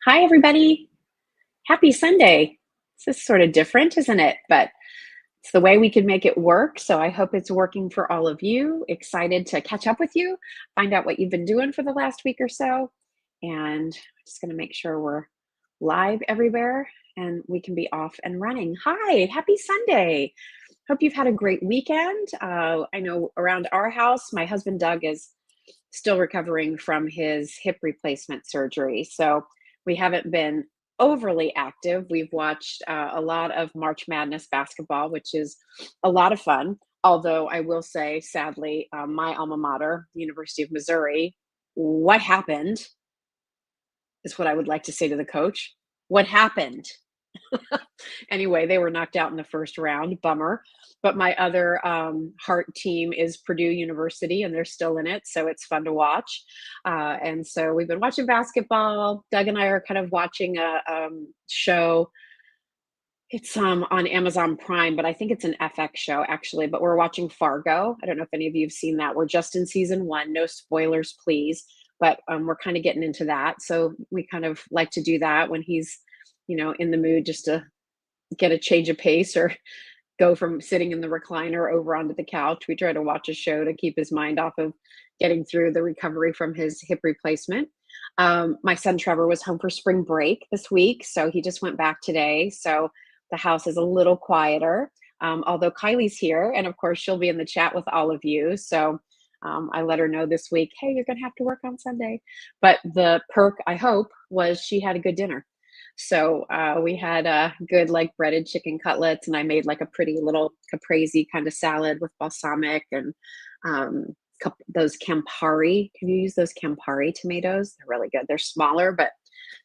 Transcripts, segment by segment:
Hi, everybody. Happy Sunday. This is sort of different, isn't it? But it's the way we can make it work. So I hope it's working for all of you. Excited to catch up with you, find out what you've been doing for the last week or so. And just going to make sure we're live everywhere and we can be off and running. Hi, happy Sunday. Hope you've had a great weekend. I know around our house, my husband Doug is still recovering from his hip replacement surgery. So we haven't been overly active. We've watched a lot of March Madness basketball, which is a lot of fun. Although I will say, sadly, my alma mater, the University of Missouri, what happened is what I would like to say to the coach. What happened? Anyway, they were knocked out in the first round. Bummer. But my other heart team is Purdue University, and they're still in it, so it's fun to watch. And so we've been watching basketball. Doug and I are kind of watching a show. It's on Amazon Prime, but I think it's an FX show actually. But we're watching Fargo. I don't know if any of you have seen that. We're just in season one. No spoilers, please. But we're kind of getting into that. So we kind of like to do that when he's, in the mood just to get a change of pace or go from sitting in the recliner over onto the couch. We try to watch a show to keep his mind off of getting through the recovery from his hip replacement. My son Trevor was home for spring break this week, so he just went back today. So the house is a little quieter, although Kylie's here, and of course she'll be in the chat with all of you. So I let her know this week, hey, you're going to have to work on Sunday. But the perk, I hope, was she had a good dinner. So we had a good like breaded chicken cutlets, and I made like a pretty little caprese kind of salad with balsamic and those Campari. Can you use those Campari tomatoes? They're really good. They're smaller, but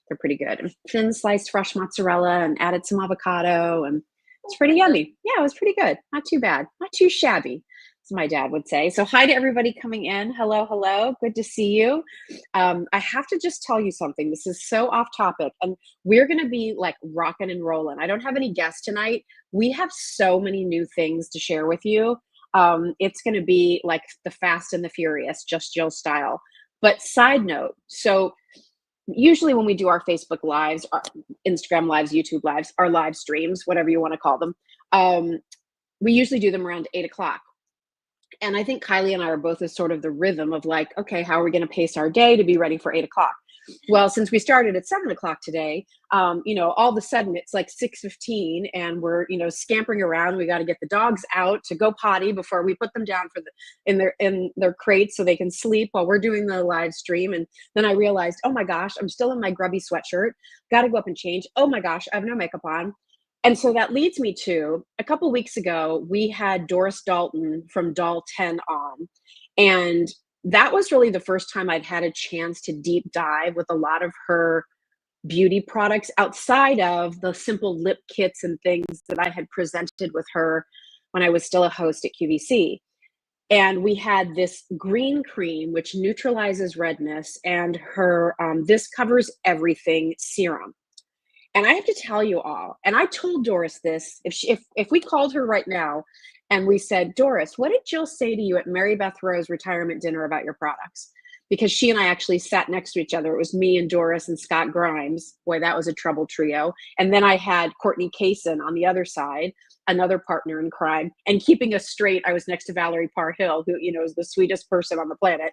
they're pretty good. And thin sliced fresh mozzarella and added some avocado, and it's pretty yummy. Yeah, it was pretty good. Not too bad. Not too shabby, as my dad would say. So hi to everybody coming in. Hello, hello. Good to see you. I have to just tell you something. This is so off topic, and we're going to be like rocking and rolling. I don't have any guests tonight. We have so many new things to share with you. It's going to be like the Fast and the Furious, just Jill style. But side note, so usually when we do our Facebook lives, our Instagram lives, YouTube lives, our live streams, whatever you want to call them, we usually do them around 8 o'clock. And I think Kylie and I are both in sort of the rhythm of like, okay, how are we going to pace our day to be ready for 8 o'clock? Well, since we started at 7 o'clock today, all of a sudden it's like 6:15 and we're, scampering around. We got to get the dogs out to go potty before we put them down in their crates so they can sleep while we're doing the live stream. And then I realized, oh my gosh, I'm still in my grubby sweatshirt. Got to go up and change. Oh my gosh, I have no makeup on. And so that leads me to a couple weeks ago, we had Doris Dalton from Doll 10 on. And that was really the first time I'd had a chance to deep dive with a lot of her beauty products outside of the simple lip kits and things that I had presented with her when I was still a host at QVC. And we had this green cream, which neutralizes redness, and her This Covers Everything serum. And I have to tell you all, and I told Doris this, if we called her right now and we said, Doris, what did Jill say to you at Mary Beth Rowe's retirement dinner about your products? Because she and I actually sat next to each other. It was me and Doris and Scott Grimes. Boy, that was a trouble trio. And then I had Courtney Kaysen on the other side, another partner in crime. And keeping us straight, I was next to Valerie Parr Hill, who, is the sweetest person on the planet.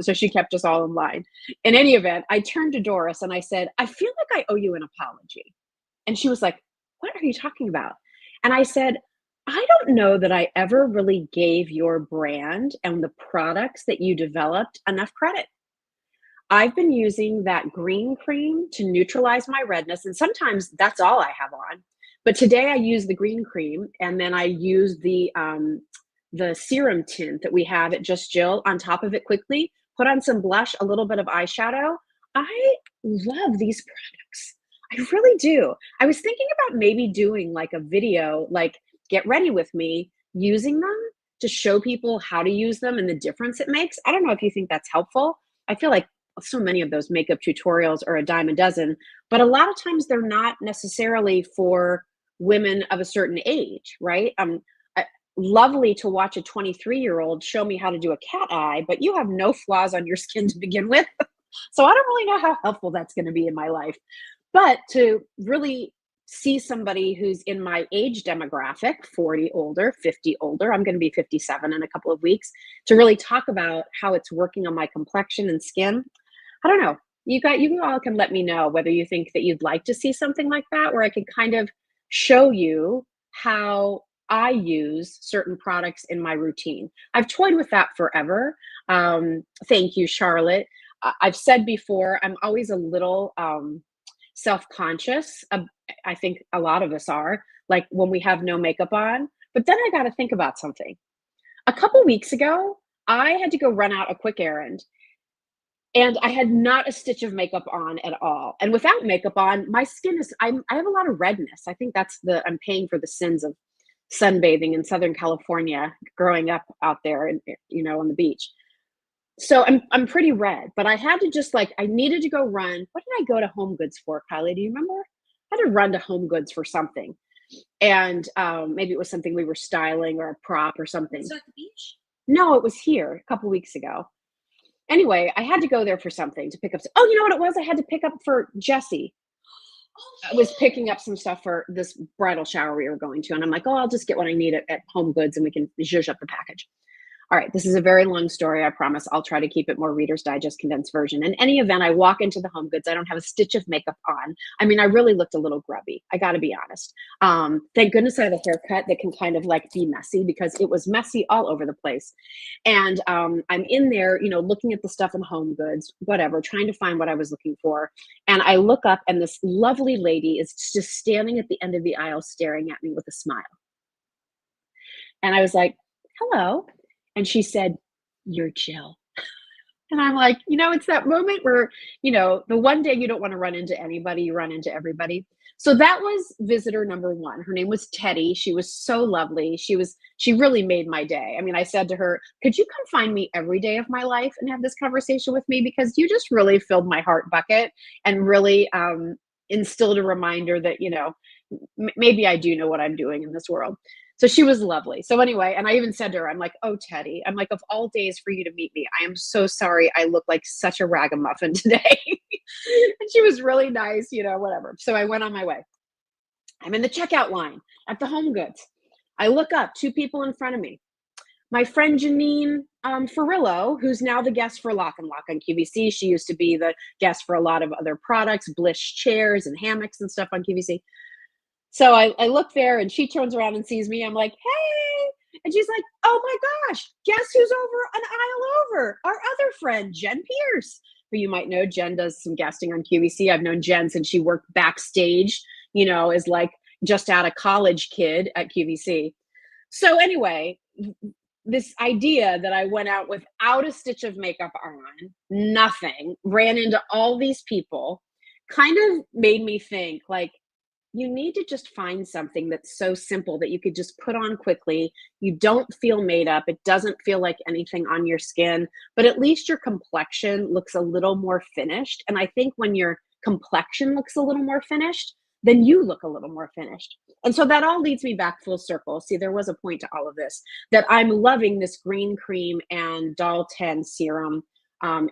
So she kept us all in line. In any event, I turned to Doris and I said, I feel like I owe you an apology. And she was like, what are you talking about? And I said, I don't know that I ever really gave your brand and the products that you developed enough credit. I've been using that green cream to neutralize my redness, and sometimes that's all I have on. But today I use the green cream, and then I use the serum tint that we have at Just Jill on top of it quickly, put on some blush, a little bit of eyeshadow. I love these products. I really do. I was thinking about maybe doing like a video, like get ready with me using them to show people how to use them and the difference it makes. I don't know if you think that's helpful. I feel like so many of those makeup tutorials are a dime a dozen, but a lot of times they're not necessarily for women of a certain age, right? Lovely to watch a 23-year-old show me how to do a cat eye, but you have no flaws on your skin to begin with. So I don't really know how helpful that's going to be in my life. But to really see somebody who's in my age demographic, 40 older, 50 older, I'm going to be 57 in a couple of weeks, to really talk about how it's working on my complexion and skin. I don't know. You all can let me know whether you think that you'd like to see something like that, where I could kind of show you how I use certain products in my routine. I've toyed with that forever. Thank you, Charlotte. I've said before, I'm always a little self-conscious. I think a lot of us are, like when we have no makeup on. But then I got to think about something. A couple weeks ago, I had to go run out a quick errand and I had not a stitch of makeup on at all. And without makeup on, my skin is, I have a lot of redness. I think I'm paying for the sins of sunbathing in Southern California, growing up out there and, on the beach. So I'm pretty red, but I had to just like, I needed to go run. What did I go to Home Goods for, Kylie? Do you remember? I had to run to Home Goods for something. And maybe it was something we were styling or a prop or something. So at the beach? No, it was here a couple weeks ago. Anyway, I had to go there for something to pick up. Oh, you know what it was? I had to pick up for Jesse. I was picking up some stuff for this bridal shower we were going to. And I'm like, oh, I'll just get what I need at Home Goods and we can zhuzh up the package. All right, this is a very long story. I promise I'll try to keep it more Reader's Digest condensed version. In any event, I walk into the Home Goods. I don't have a stitch of makeup on. I mean, I really looked a little grubby. I got to be honest. Thank goodness I have a haircut that can kind of like be messy because it was messy all over the place. And I'm in there, looking at the stuff in Home Goods, whatever, trying to find what I was looking for. And I look up and this lovely lady is just standing at the end of the aisle staring at me with a smile. And I was like, hello. And she said, you're Jill. And I'm like, it's that moment where, the one day you don't want to run into anybody, you run into everybody. So that was visitor number one. Her name was Teddy. She was so lovely. She really made my day. I mean, I said to her, could you come find me every day of my life and have this conversation with me? Because you just really filled my heart bucket and really instilled a reminder that, maybe I do know what I'm doing in this world. So she was lovely. So anyway, and I even said to her, I'm like, oh, Teddy, I'm like, of all days for you to meet me, I am so sorry. I look like such a ragamuffin today. And she was really nice, whatever. So I went on my way. I'm in the checkout line at the Home Goods. I look up, two people in front of me. My friend Janine Farillo, who's now the guest for Lock and Lock on QVC. She used to be the guest for a lot of other products, Bliss chairs and hammocks and stuff on QVC. So I look there and she turns around and sees me. I'm like, hey. And she's like, oh my gosh, guess who's over an aisle over? Our other friend, Jen Pierce, who you might know. Jen does some guesting on QVC. I've known Jen since she worked backstage, as like just out of college kid at QVC. So anyway, this idea that I went out without a stitch of makeup on, nothing, ran into all these people, kind of made me think like, you need to just find something that's so simple that you could just put on quickly. You don't feel made up. It doesn't feel like anything on your skin, but at least your complexion looks a little more finished. And I think when your complexion looks a little more finished, then you look a little more finished. And so that all leads me back full circle. See, there was a point to all of this, that I'm loving this green cream and Doll 10 serum.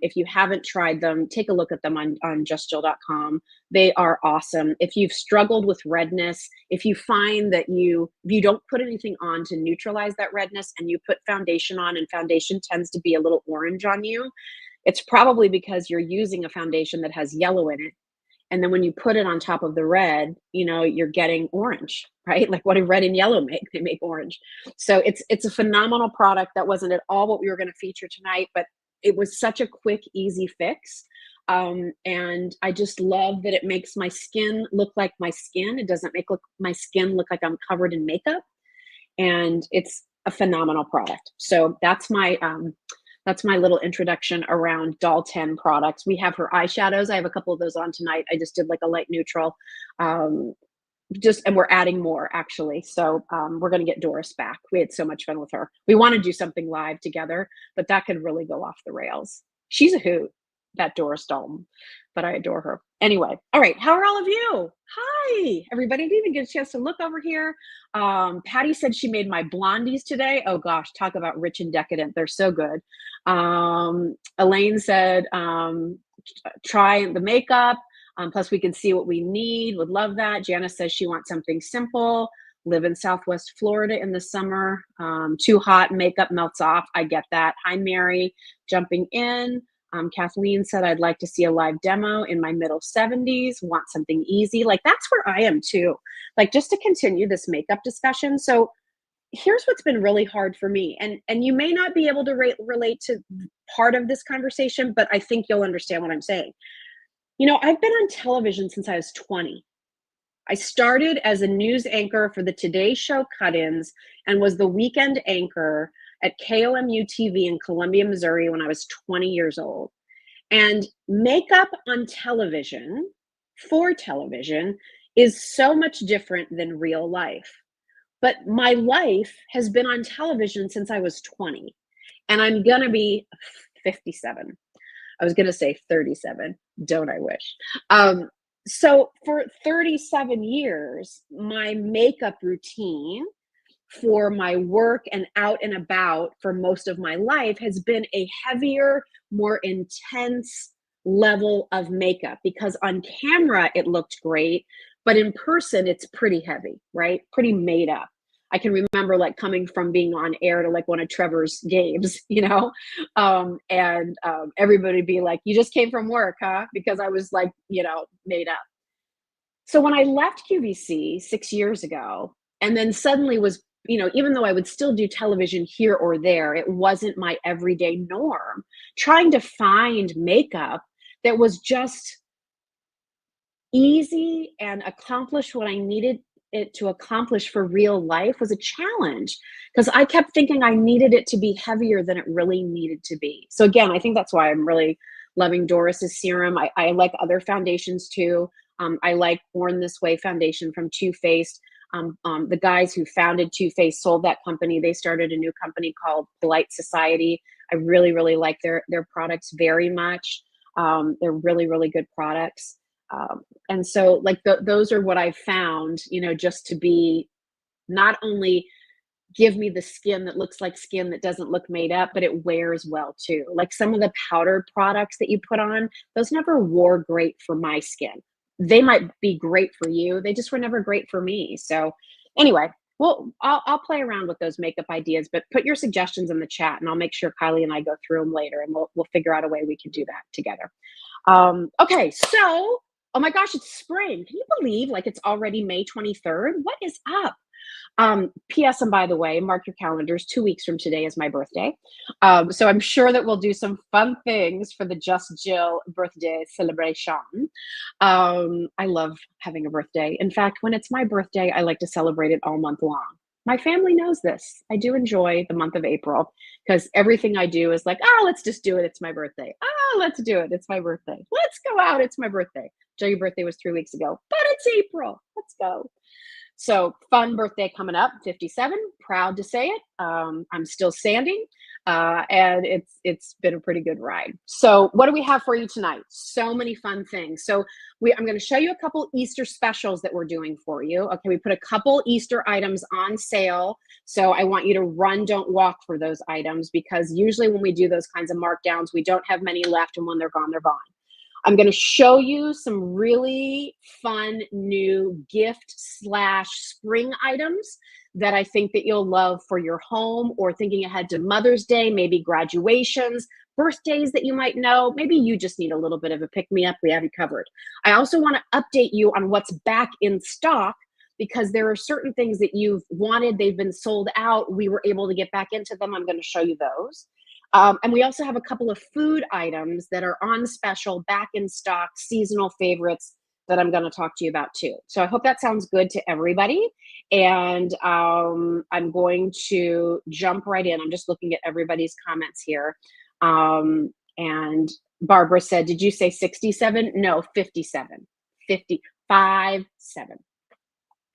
If you haven't tried them, take a look at them on justjill.com. They are awesome. If you've struggled with redness, if you find that if you don't put anything on to neutralize that redness and you put foundation on and foundation tends to be a little orange on you, it's probably because you're using a foundation that has yellow in it. And then when you put it on top of the red, you're getting orange, right? Like what do red and yellow make? They make orange. So it's a phenomenal product. That wasn't at all what we were going to feature tonight, but it was such a quick, easy fix. And I just love that it makes my skin look like my skin. It doesn't make my skin look like I'm covered in makeup. And it's a phenomenal product. So that's my little introduction around Doll 10 products. We have her eyeshadows. I have a couple of those on tonight. I just did like a light neutral. And we're adding more actually. So we're going to get Doris back. We had so much fun with her. We want to do something live together, but that could really go off the rails. She's a hoot, that Doris Dalton, but I adore her. Anyway, all right. How are all of you? Hi, everybody. I didn't even get a chance to look over here. Patty said she made my blondies today. Oh gosh, talk about rich and decadent. They're so good. Elaine said, try the makeup. Plus, we can see what we need. Would love that. Janice says she wants something simple. Live in Southwest Florida in the summer. Too hot, makeup melts off. I get that. Hi, Mary, jumping in. Kathleen said, I'd like to see a live demo in my middle 70s. Want something easy. Like, that's where I am too. Like, just to continue this makeup discussion. So here's what's been really hard for me. And you may not be able to relate to part of this conversation, but I think you'll understand what I'm saying. You know, I've been on television since I was 20. I started as a news anchor for the Today Show cut-ins and was the weekend anchor at KOMU TV in Columbia, Missouri when I was 20 years old. And makeup on television, for television, is so much different than real life. But my life has been on television since I was 20, and I'm gonna be 57. I was gonna say 37. Don't I wish? So for 37 years, my makeup routine for my work and out and about for most of my life has been a heavier, more intense level of makeup because on camera it looked great, but in person it's pretty heavy, right? Pretty made up. I can remember like coming from being on air to like one of Trevor's games, and everybody be like, "You just came from work, huh?" Because I was like, made up. So when I left QVC 6 years ago, and then suddenly was, even though I would still do television here or there, it wasn't my everyday norm. Trying to find makeup that was just easy and accomplish what I needed it to accomplish for real life was a challenge because I kept thinking I needed it to be heavier than it really needed to be. So again, I think that's why I'm really loving Doris's serum. I like other foundations too. I like Born This Way foundation from Too Faced. The guys who founded Too Faced sold that company. They started a new company called Polite Society. I really, really like their products very much. They're really, really good products. And so like those are what I've found, just to be not only give me the skin that looks like skin that doesn't look made up, but it wears well too. Like some of the powdered products that you put on, those never wore great for my skin. They might be great for you. They just were never great for me. So anyway, well, I'll play around with those makeup ideas, but put your suggestions in the chat and I'll make sure Kylie and I go through them later and we'll figure out a way we can do that together. Okay, so, oh my gosh, it's spring. Can you believe like it's already May 23rd? What is up? P.S. And by the way, mark your calendars. 2 weeks from today is my birthday. So I'm sure that we'll do some fun things for the Just Jill birthday celebration. I love having a birthday. In fact, when it's my birthday, I like to celebrate it all month long. My family knows this. I do enjoy the month of April because everything I do is like, oh, let's just do it. It's my birthday. Oh, let's do it. It's my birthday. Let's go out. It's my birthday. Jill, your birthday was 3 weeks ago, but it's April. Let's go. So fun birthday coming up, 57, proud to say it. I'm still standing, and it's been a pretty good ride. So what do we have for you tonight? So many fun things. So I'm going to show you a couple Easter specials that we're doing for you. Okay, we put a couple Easter items on sale. So I want you to run, don't walk for those items because usually when we do those kinds of markdowns, we don't have many left, and when they're gone, they're gone. I'm going to show you some really fun new gift/spring items that I think that you'll love for your home or thinking ahead to Mother's Day, maybe graduations, birthdays that you might know. Maybe you just need a little bit of a pick-me-up. We have you covered. I also want to update you on what's back in stock because there are certain things that you've wanted. They've been sold out. We were able to get back into them. I'm going to show you those. And we also have a couple of food items that are on special, back in stock, seasonal favorites that I'm going to talk to you about too. So I hope that sounds good to everybody. And I'm going to jump right in. I'm just looking at everybody's comments here. And Barbara said, did you say 67? No, 57. 55, 7.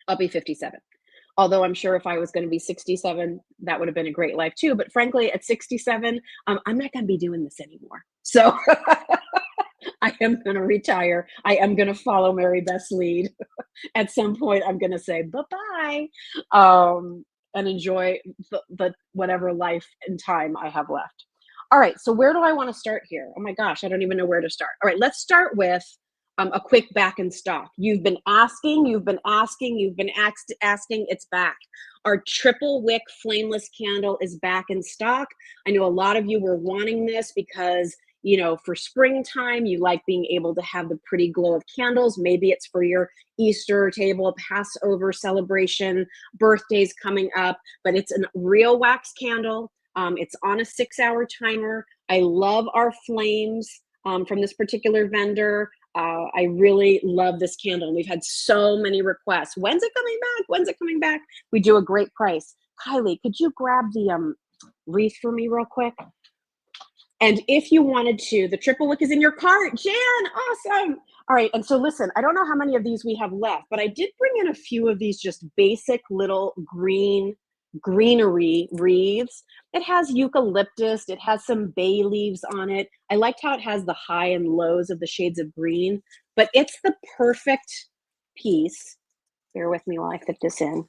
I'll be 57. Although I'm sure if I was going to be 67, that would have been a great life too. But frankly, at 67, I'm not going to be doing this anymore. So I am going to retire. I am going to follow Mary Beth's lead. At some point, I'm going to say bye-bye and enjoy the whatever life and time I have left. All right, so where do I want to start here? Oh my gosh, I don't even know where to start. All right, let's start with a quick back in stock. You've been asking, asking, it's back. Our triple wick flameless candle is back in stock. I know a lot of you were wanting this because, you know, for springtime, you like being able to have the pretty glow of candles. Maybe it's for your Easter table, Passover celebration, birthdays coming up, but it's a real wax candle. It's on a 6-hour timer. I love our flames from this particular vendor. I really love this candle. We've had so many requests. When's it coming back? When's it coming back? We do a great price. Kylie, could you grab the wreath for me real quick? And if you wanted to, the triple wick is in your cart. Jan, awesome. All right, and so listen, I don't know how many of these we have left, but I did bring in a few of these just basic little greenery wreaths. It has eucalyptus, it has some bay leaves on it. I liked how it has the high and lows of the shades of green, but it's the perfect piece. Bear with me while I fit this in.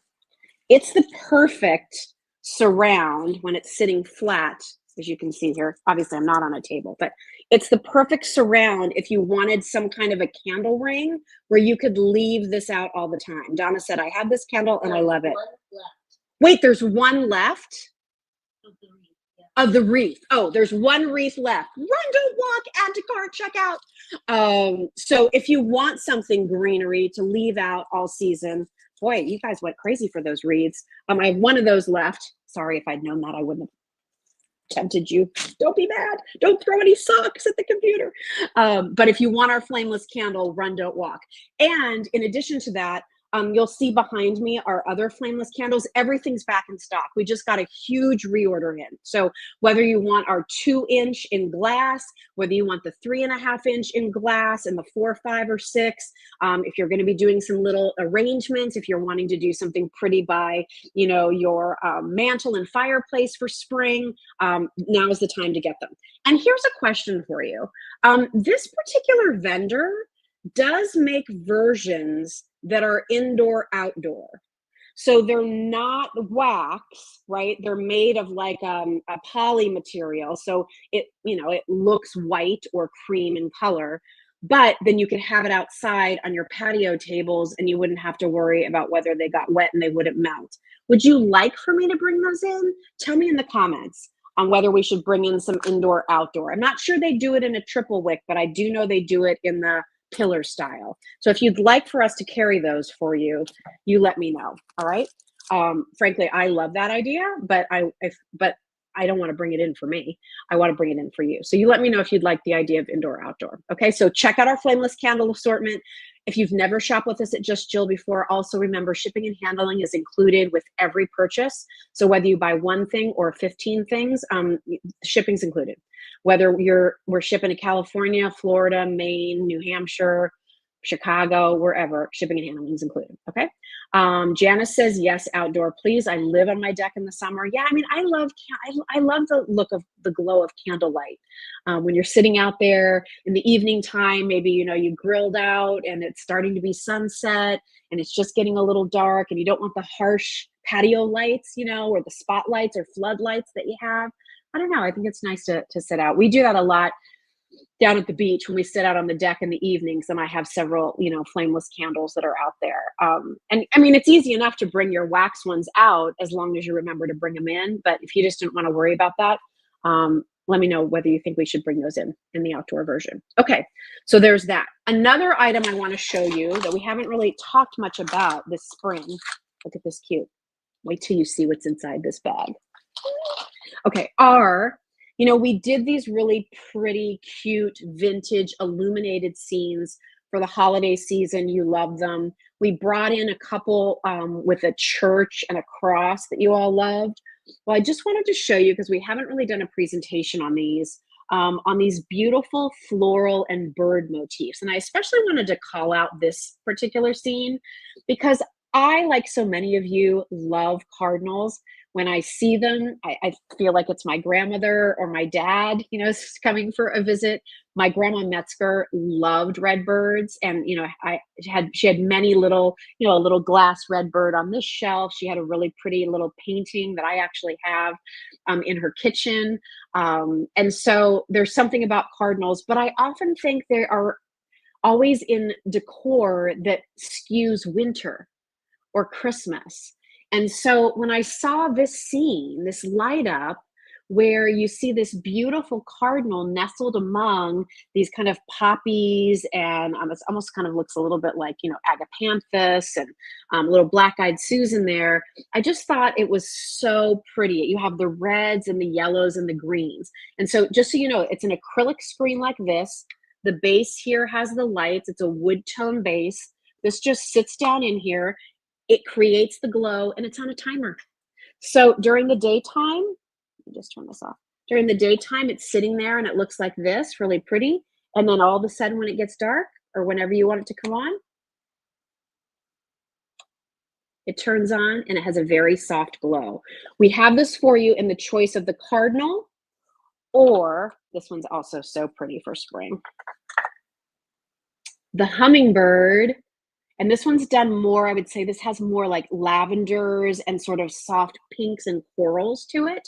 It's the perfect surround when it's sitting flat, as you can see here. Obviously, I'm not on a table, but it's the perfect surround if you wanted some kind of a candle ring where you could leave this out all the time. Donna said, I have this candle and I love it. Wait, there's one left? Of the wreath. Oh, there's one wreath left. Run, don't walk, add to cart, check out. So if you want something greenery to leave out all season, boy, you guys went crazy for those wreaths. I have one of those left. Sorry, if I'd known that, I wouldn't have tempted you. Don't be mad. Don't throw any socks at the computer. But if you want our flameless candle, run, don't walk. And in addition to that, you'll see behind me our other flameless candles. Everything's back in stock. We just got a huge reorder in. So whether you want our 2-inch in glass, whether you want the 3.5-inch in glass and the 4, 5, or 6, if you're going to be doing some little arrangements, if you're wanting to do something pretty by, you know, your mantle and fireplace for spring, now is the time to get them. And here's a question for you. This particular vendor does make versions that are indoor outdoor. So they're not wax, right? They're made of like a poly material. So it, you know, it looks white or cream in color, but then you could have it outside on your patio tables and you wouldn't have to worry about whether they got wet and they wouldn't melt. Would you like for me to bring those in? Tell me in the comments on whether we should bring in some indoor outdoor. I'm not sure they do it in a triple wick, but I do know they do it in the pillar style. So if you'd like for us to carry those for you, you let me know. All right. Frankly, I love that idea, but I don't want to bring it in for me. I want to bring it in for you. So you let me know if you'd like the idea of indoor outdoor. Okay. So check out our flameless candle assortment. If you've never shopped with us at Just Jill before, also remember shipping and handling is included with every purchase. So whether you buy one thing or 15 things, shipping's included. Whether we're shipping to California, Florida, Maine, New Hampshire, Chicago, wherever, shipping and handling is included. Okay. Janice says, yes, outdoor, please. I live on my deck in the summer. Yeah, I mean, I love the look of the glow of candlelight. When you're sitting out there in the evening time, maybe, you know, you grilled out and it's starting to be sunset and it's just getting a little dark and you don't want the harsh patio lights, you know, or the spotlights or floodlights that you have. I don't know. I think it's nice to sit out. We do that a lot down at the beach when we sit out on the deck in the evenings, and I have several, you know, flameless candles that are out there. And I mean, it's easy enough to bring your wax ones out as long as you remember to bring them in. But if you just didn't want to worry about that, let me know whether you think we should bring those in the outdoor version. Okay, so there's that. Another item I want to show you that we haven't really talked much about this spring. Look at this cute. Wait till you see what's inside this bag. Okay, you know, we did these really pretty, cute, vintage illuminated scenes for the holiday season. You love them. We brought in a couple with a church and a cross that you all loved. Well, I just wanted to show you, because we haven't really done a presentation on these beautiful floral and bird motifs. And I especially wanted to call out this particular scene because I, like so many of you, love cardinals. When I see them, I feel like it's my grandmother or my dad, coming for a visit. My grandma Metzger loved red birds, and she had many little, a little glass red bird on this shelf. She had a really pretty little painting that I actually have in her kitchen. And so there's something about cardinals, but I often think they are always in decor that skews winter or Christmas. And so when I saw this scene, this light up, where you see this beautiful cardinal nestled among these kind of poppies, and it almost kind of looks a little bit like, agapanthus and little black-eyed Susan there. I just thought it was so pretty. You have the reds and the yellows and the greens. And so just so you know, it's an acrylic screen like this. The base here has the lights. It's a wood tone base. This just sits down in here. It creates the glow, and it's on a timer. So during the daytime, let me just turn this off. During the daytime, it's sitting there and it looks like this, really pretty. And then all of a sudden when it gets dark, or whenever you want it to come on, it turns on and it has a very soft glow. We have this for you in the choice of the cardinal, or this one's also so pretty for spring, the hummingbird. And this one's done more, I would say this has more like lavenders and sort of soft pinks and corals to it.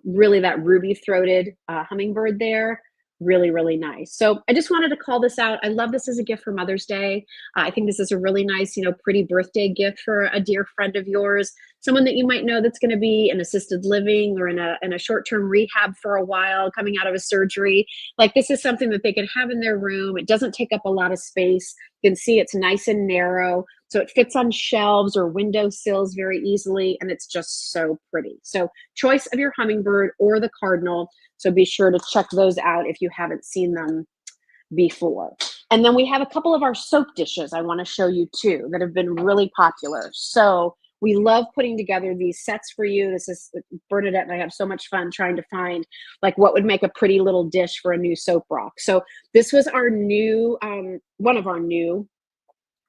Really that ruby-throated hummingbird there. Really, really nice. So I just wanted to call this out. I love this as a gift for Mother's Day. I think this is a really nice, pretty birthday gift for a dear friend of yours, someone that you might know that's going to be in assisted living or in a short-term rehab for a while, coming out of a surgery. Like, this is something that they can have in their room. It doesn't take up a lot of space. You can see it's nice and narrow, so it fits on shelves or window sills very easily, and it's just so pretty. So choice of your hummingbird or the cardinal. So be sure to check those out if you haven't seen them before. And then we have a couple of our soap dishes I want to show you too that have been really popular. So we love putting together these sets for you. This is Bernadette and I have so much fun trying to find like what would make a pretty little dish for a new soap rock. So this was our new, one of our new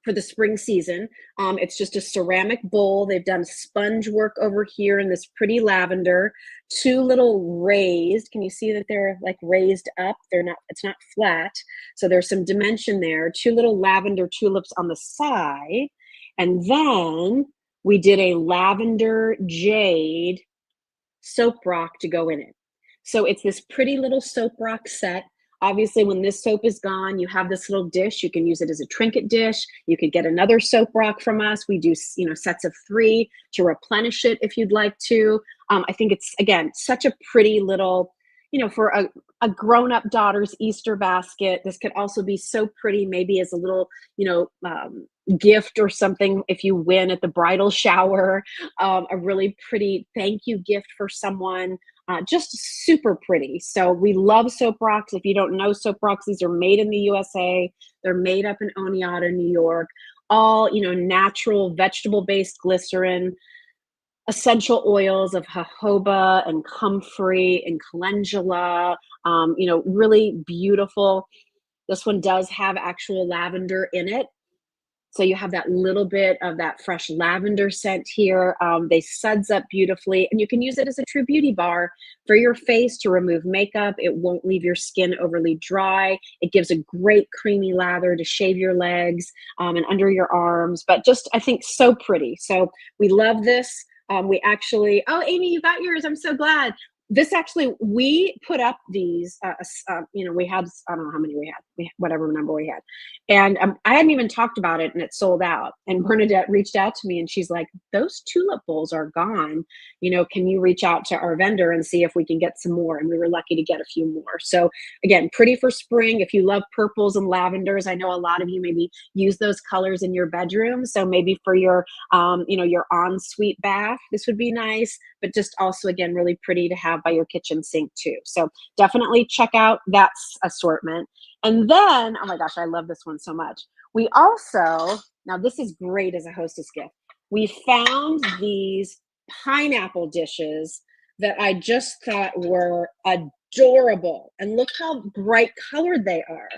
for the spring season. It's just a ceramic bowl. They've done sponge work over here in this pretty lavender. Two little raised. Can you see that they're like raised up? They're not, it's not flat. So there's some dimension there. Two little lavender tulips on the side. And then we did a lavender jade soap rock to go in it. So it's this pretty little soap rock set. Obviously, when this soap is gone, you have this little dish. You can use it as a trinket dish. You could get another soap rock from us. We do, sets of 3 to replenish it if you'd like to. I think it's, again, such a pretty little, for a grown-up daughter's Easter basket. This could also be so pretty, maybe as a little, gift or something if you win at the bridal shower. A really pretty thank you gift for someone. Just super pretty. So we love soap rocks. If you don't know soap rocks, these are made in the USA. They're made up in Oneonta, New York. All, natural vegetable-based glycerin, essential oils of jojoba and comfrey and calendula. Really beautiful. This one does have actual lavender in it. So you have that little bit of that fresh lavender scent here. They suds up beautifully, and you can use it as a true beauty bar for your face to remove makeup. It won't leave your skin overly dry. It gives a great creamy lather to shave your legs and under your arms, but just, I think, so pretty. So we love this. We actually, oh, Amy, you got yours. I'm so glad. This actually, we put up these, we had, I don't know how many we had, whatever number we had. And I hadn't even talked about it and it sold out. And Bernadette reached out to me and she's like, those tulip bowls are gone. Can you reach out to our vendor and see if we can get some more? And we were lucky to get a few more. So again, pretty for spring. If you love purples and lavenders, I know a lot of you maybe use those colors in your bedroom. So maybe for your, your ensuite bath, this would be nice, but just also, again, really pretty to have by your kitchen sink too. So definitely check out that assortment. And then, oh my gosh, I love this one so much. We also, now this is great as a hostess gift. We found these pineapple dishes that I just thought were adorable. And look how bright colored they are.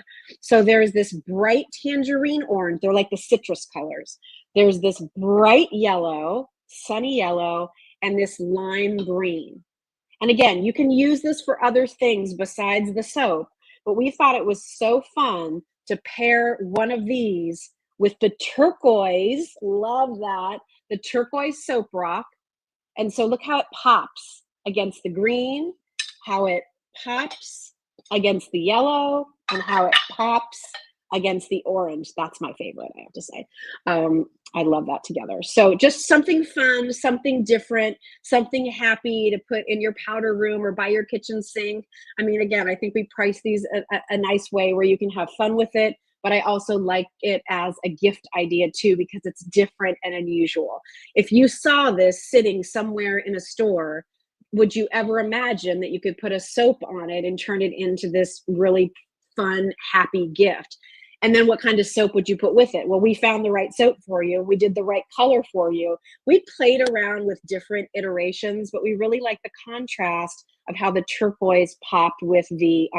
So there's this bright tangerine orange. They're like the citrus colors. There's this bright yellow, sunny yellow, and this lime green. And again, you can use this for other things besides the soap, but we thought it was so fun to pair one of these with the turquoise, love that, the turquoise soap rock. And so look how it pops against the green, how it pops against the yellow, and how it pops against the orange. That's my favorite, I have to say. I love that together. So just something fun, something different, something happy to put in your powder room or by your kitchen sink. I mean, again, I think we price these a nice way where you can have fun with it, but I also like it as a gift idea too, because it's different and unusual. If you saw this sitting somewhere in a store, would you ever imagine that you could put a soap on it and turn it into this really fun, happy gift? And then what kind of soap would you put with it? Well, we found the right soap for you. We did the right color for you. We played around with different iterations, but we really like the contrast of how the turquoise popped with the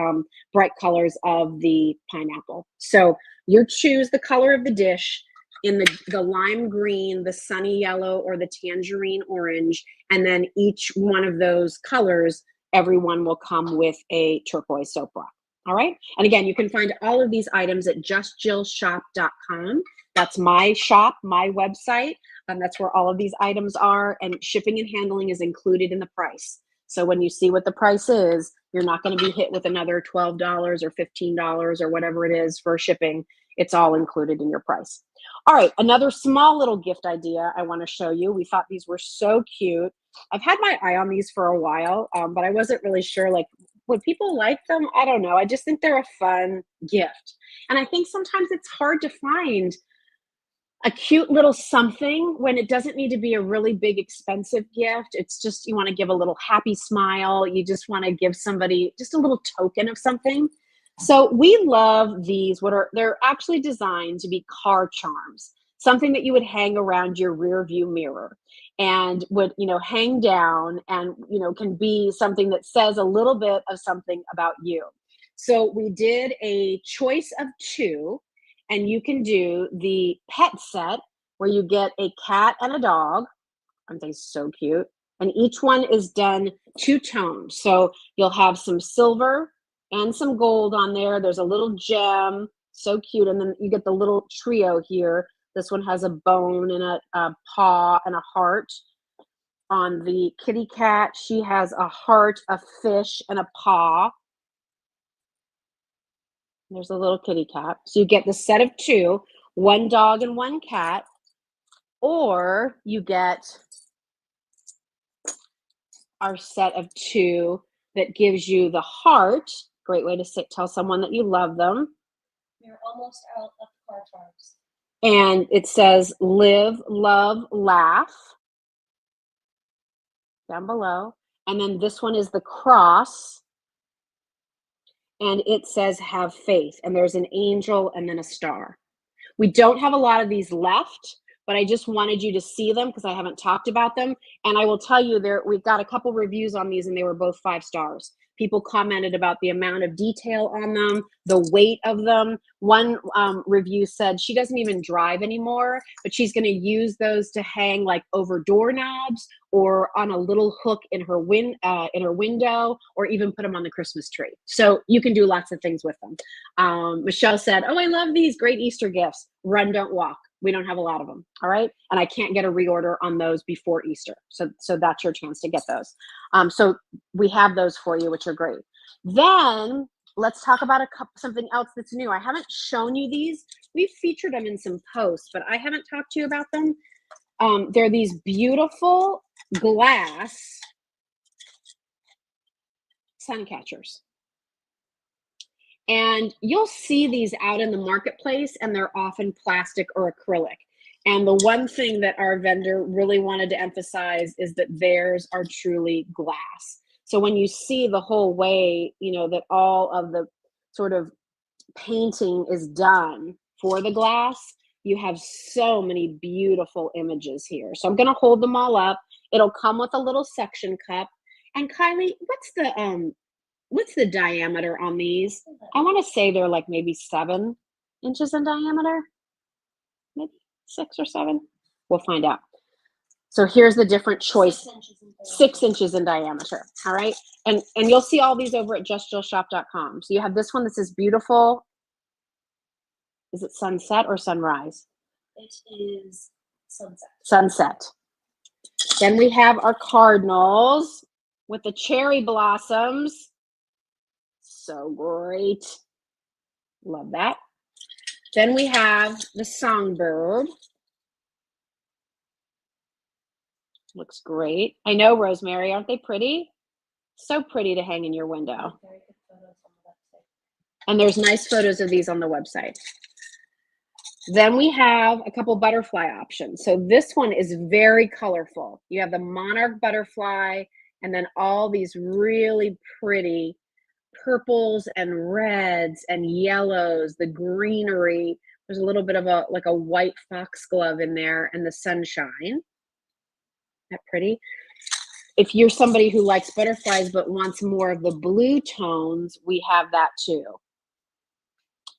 bright colors of the pineapple. So you choose the color of the dish in the lime green, the sunny yellow, or the tangerine orange, and then each one of those colors, everyone will come with a turquoise soap rock. All right. And again, you can find all of these items at justjillshop.com. That's my shop, my website. That's where all of these items are. And shipping and handling is included in the price. So when you see what the price is, you're not going to be hit with another $12 or $15 or whatever it is for shipping. It's all included in your price. All right. Another small little gift idea I want to show you. We thought these were so cute. I've had my eye on these for a while, but I wasn't really sure, like, would people like them? I don't know. I just think they're a fun gift. And I think sometimes it's hard to find a cute little something when it doesn't need to be a really big, expensive gift. It's just, you want to give a little happy smile. You just want to give somebody just a little token of something. So we love these. They're actually designed to be car charms, something that you would hang around your rear view mirror and would, hang down and, can be something that says a little bit of something about you. So we did a choice of two, and you can do the pet set where you get a cat and a dog. Aren't they so cute? And each one is done two tones. So you'll have some silver and some gold on there. There's a little gem, so cute. And then you get the little trio here. This one has a bone and a paw and a heart. On the kitty cat, she has a heart, a fish, and a paw. There's a little kitty cat. So you get the set of two, one dog and one cat, or you get our set of two that gives you the heart. Great way to tell someone that you love them. We're almost out of car charms. And it says live, love, laugh down below. And then this one is the cross. And it says have faith. And there's an angel and then a star. We don't have a lot of these left, but I just wanted you to see them because I haven't talked about them. And I will tell you, we've got a couple reviews on these, and they were both 5 stars. People commented about the amount of detail on them, the weight of them. One review said she doesn't even drive anymore, but she's going to use those to hang like over doorknobs or on a little hook in her window, or even put them on the Christmas tree. So you can do lots of things with them. Michelle said, "Oh, I love these, great Easter gifts. Run, don't walk." We don't have a lot of them. All right. And I can't get a reorder on those before Easter. So that's your chance to get those. So we have those for you, which are great. Then let's talk about something else that's new. I haven't shown you these. We've featured them in some posts, but I haven't talked to you about them. They're these beautiful glass suncatchers. And you'll see these out in the marketplace, and they're often plastic or acrylic. And the one thing that our vendor really wanted to emphasize is that theirs are truly glass. So when you see the whole way, that all of the sort of painting is done for the glass, you have so many beautiful images here. So I'm going to hold them all up. It'll come with a little suction cup. And Kylie, what's the diameter on these? I want to say they're like maybe 7 inches in diameter, maybe 6 or 7. We'll find out. So here's the different choice. 6 inches in diameter. 6 inches in diameter. All right. And you'll see all these over at justjillshop.com. So you have this one that says beautiful. Is it sunset or sunrise? It is sunset. Sunset. Then we have our cardinals with the cherry blossoms. So great. Love that. Then we have the songbird. Looks great. I know, Rosemary, aren't they pretty? So pretty to hang in your window. Very good photos on the website. And there's nice photos of these on the website. Then we have a couple butterfly options. So this one is very colorful. You have the monarch butterfly and then all these really pretty purples and reds and yellows, the greenery. There's a little bit of like a white foxglove in there and the sunshine. Isn't that pretty? If you're somebody who likes butterflies but wants more of the blue tones, we have that too.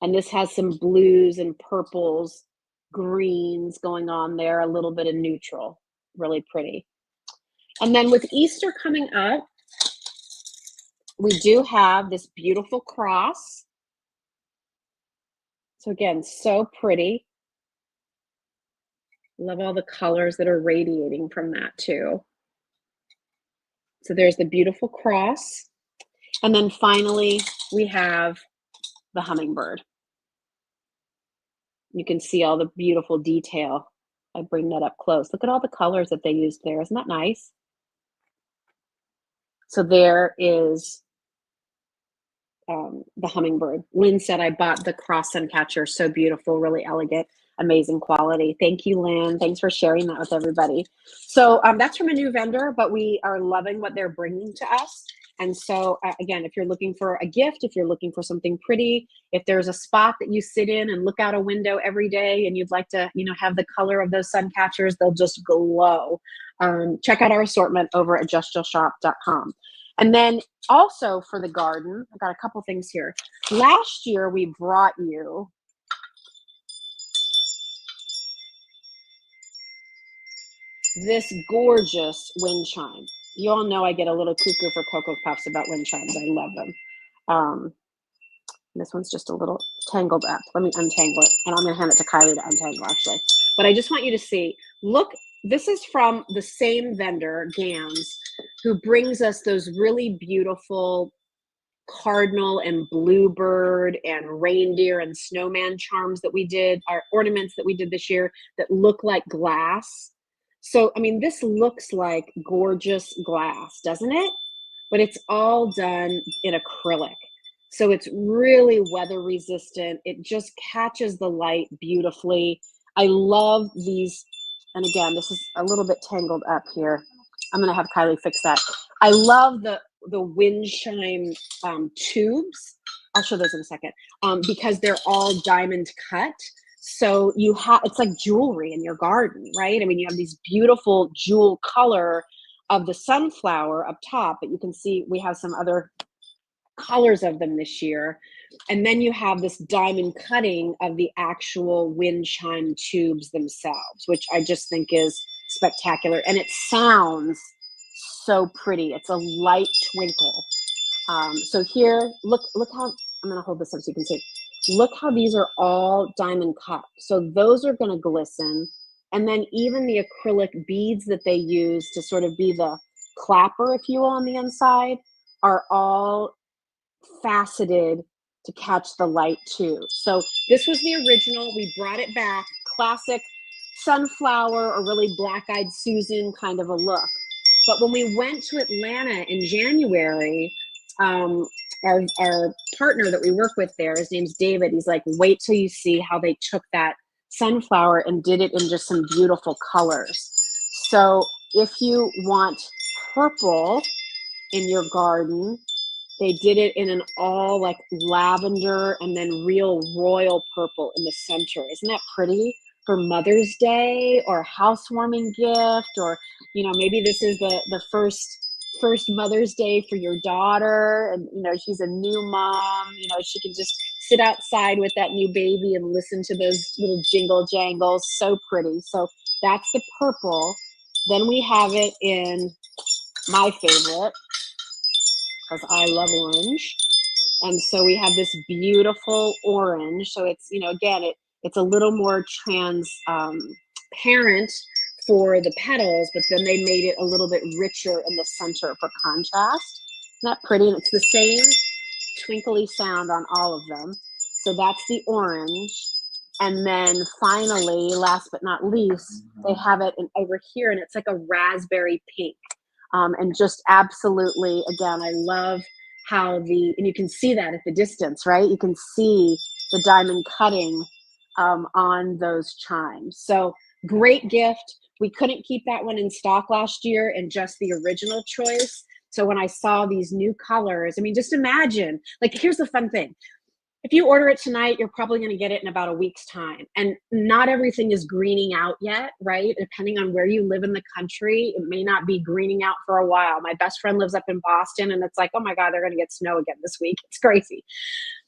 And this has some blues and purples, greens going on there, a little bit of neutral, really pretty. And then with Easter coming up, we do have this beautiful cross. So again, so pretty. Love all the colors that are radiating from that too. So there's the beautiful cross. And then finally, we have the hummingbird. You can see all the beautiful detail. I bring that up close. Look at all the colors that they used there. Isn't that nice? So there is the hummingbird. Lynn said, I bought the cross sun catcher. So beautiful, really elegant, amazing quality. Thank you, Lynn. Thanks for sharing that with everybody. So that's from a new vendor, but we are loving what they're bringing to us. And so again, if you're looking for a gift, if you're looking for something pretty, if there's a spot that you sit in and look out a window every day and you'd like to, have the color of those sun catchers, they'll just glow. Check out our assortment over at justjillshop.com. And then also for the garden, I've got a couple things here. Last year, we brought you this gorgeous wind chime. You all know I get a little cuckoo for Cocoa Puffs about wind chimes. I love them. This one's just a little tangled up. Let me untangle it. And I'm going to hand it to Kylie to untangle, actually. But I just want you to see, look, this is from the same vendor, Gams, who brings us those really beautiful cardinal and bluebird and reindeer and snowman charms that we did, our ornaments that we did this year that look like glass. So, I mean, this looks like gorgeous glass, doesn't it? But it's all done in acrylic. So it's really weather resistant. It just catches the light beautifully. I love these. And again, this is a little bit tangled up here. I'm going to have Kylie fix that. I love the Windchime tubes. I'll show those in a second because they're all diamond cut. So you have, it's like jewelry in your garden, right? I mean, you have these beautiful jewel color of the sunflower up top, but you can see we have some other colors of them this year. And then you have this diamond cutting of the actual wind chime tubes themselves, which I just think is spectacular. And it sounds so pretty. It's a light twinkle. So here, look how, I'm gonna hold this up so you can see. Look how these are all diamond cut. So those are gonna glisten. And then even the acrylic beads that they use to sort of be the clapper, if you will, on the inside, are all faceted to catch the light too. So this was the original. We brought it back, classic sunflower or really black-eyed Susan kind of a look. But when we went to Atlanta in January, our partner that we work with there, his name's David, he's like, wait till you see how they took that sunflower and did it in just some beautiful colors. So if you want purple in your garden, they did it in an all like lavender and then real royal purple in the center. Isn't that pretty for Mother's Day or a housewarming gift? Or, maybe this is the first Mother's Day for your daughter. And, she's a new mom, she can just sit outside with that new baby and listen to those little jingle jangles. So pretty. So that's the purple. Then we have it in my favorite, because I love orange. And so we have this beautiful orange. So it's, again, it's a little more transparent for the petals, but then they made it a little bit richer in the center for contrast. Isn't that pretty? And it's the same twinkly sound on all of them. So that's the orange. And then finally, last but not least, they have it over here, and it's like a raspberry pink. And just absolutely, again, I love how and you can see that at the distance, right? You can see the diamond cutting on those chimes. So great gift. We couldn't keep that one in stock last year and just the original choice. So when I saw these new colors, I mean, just imagine, like, here's the fun thing. If you order it tonight, you're probably going to get it in about a week's time. And not everything is greening out yet, right? Depending on where you live in the country, it may not be greening out for a while. My best friend lives up in Boston, and it's like, oh my God, they're going to get snow again this week. It's crazy.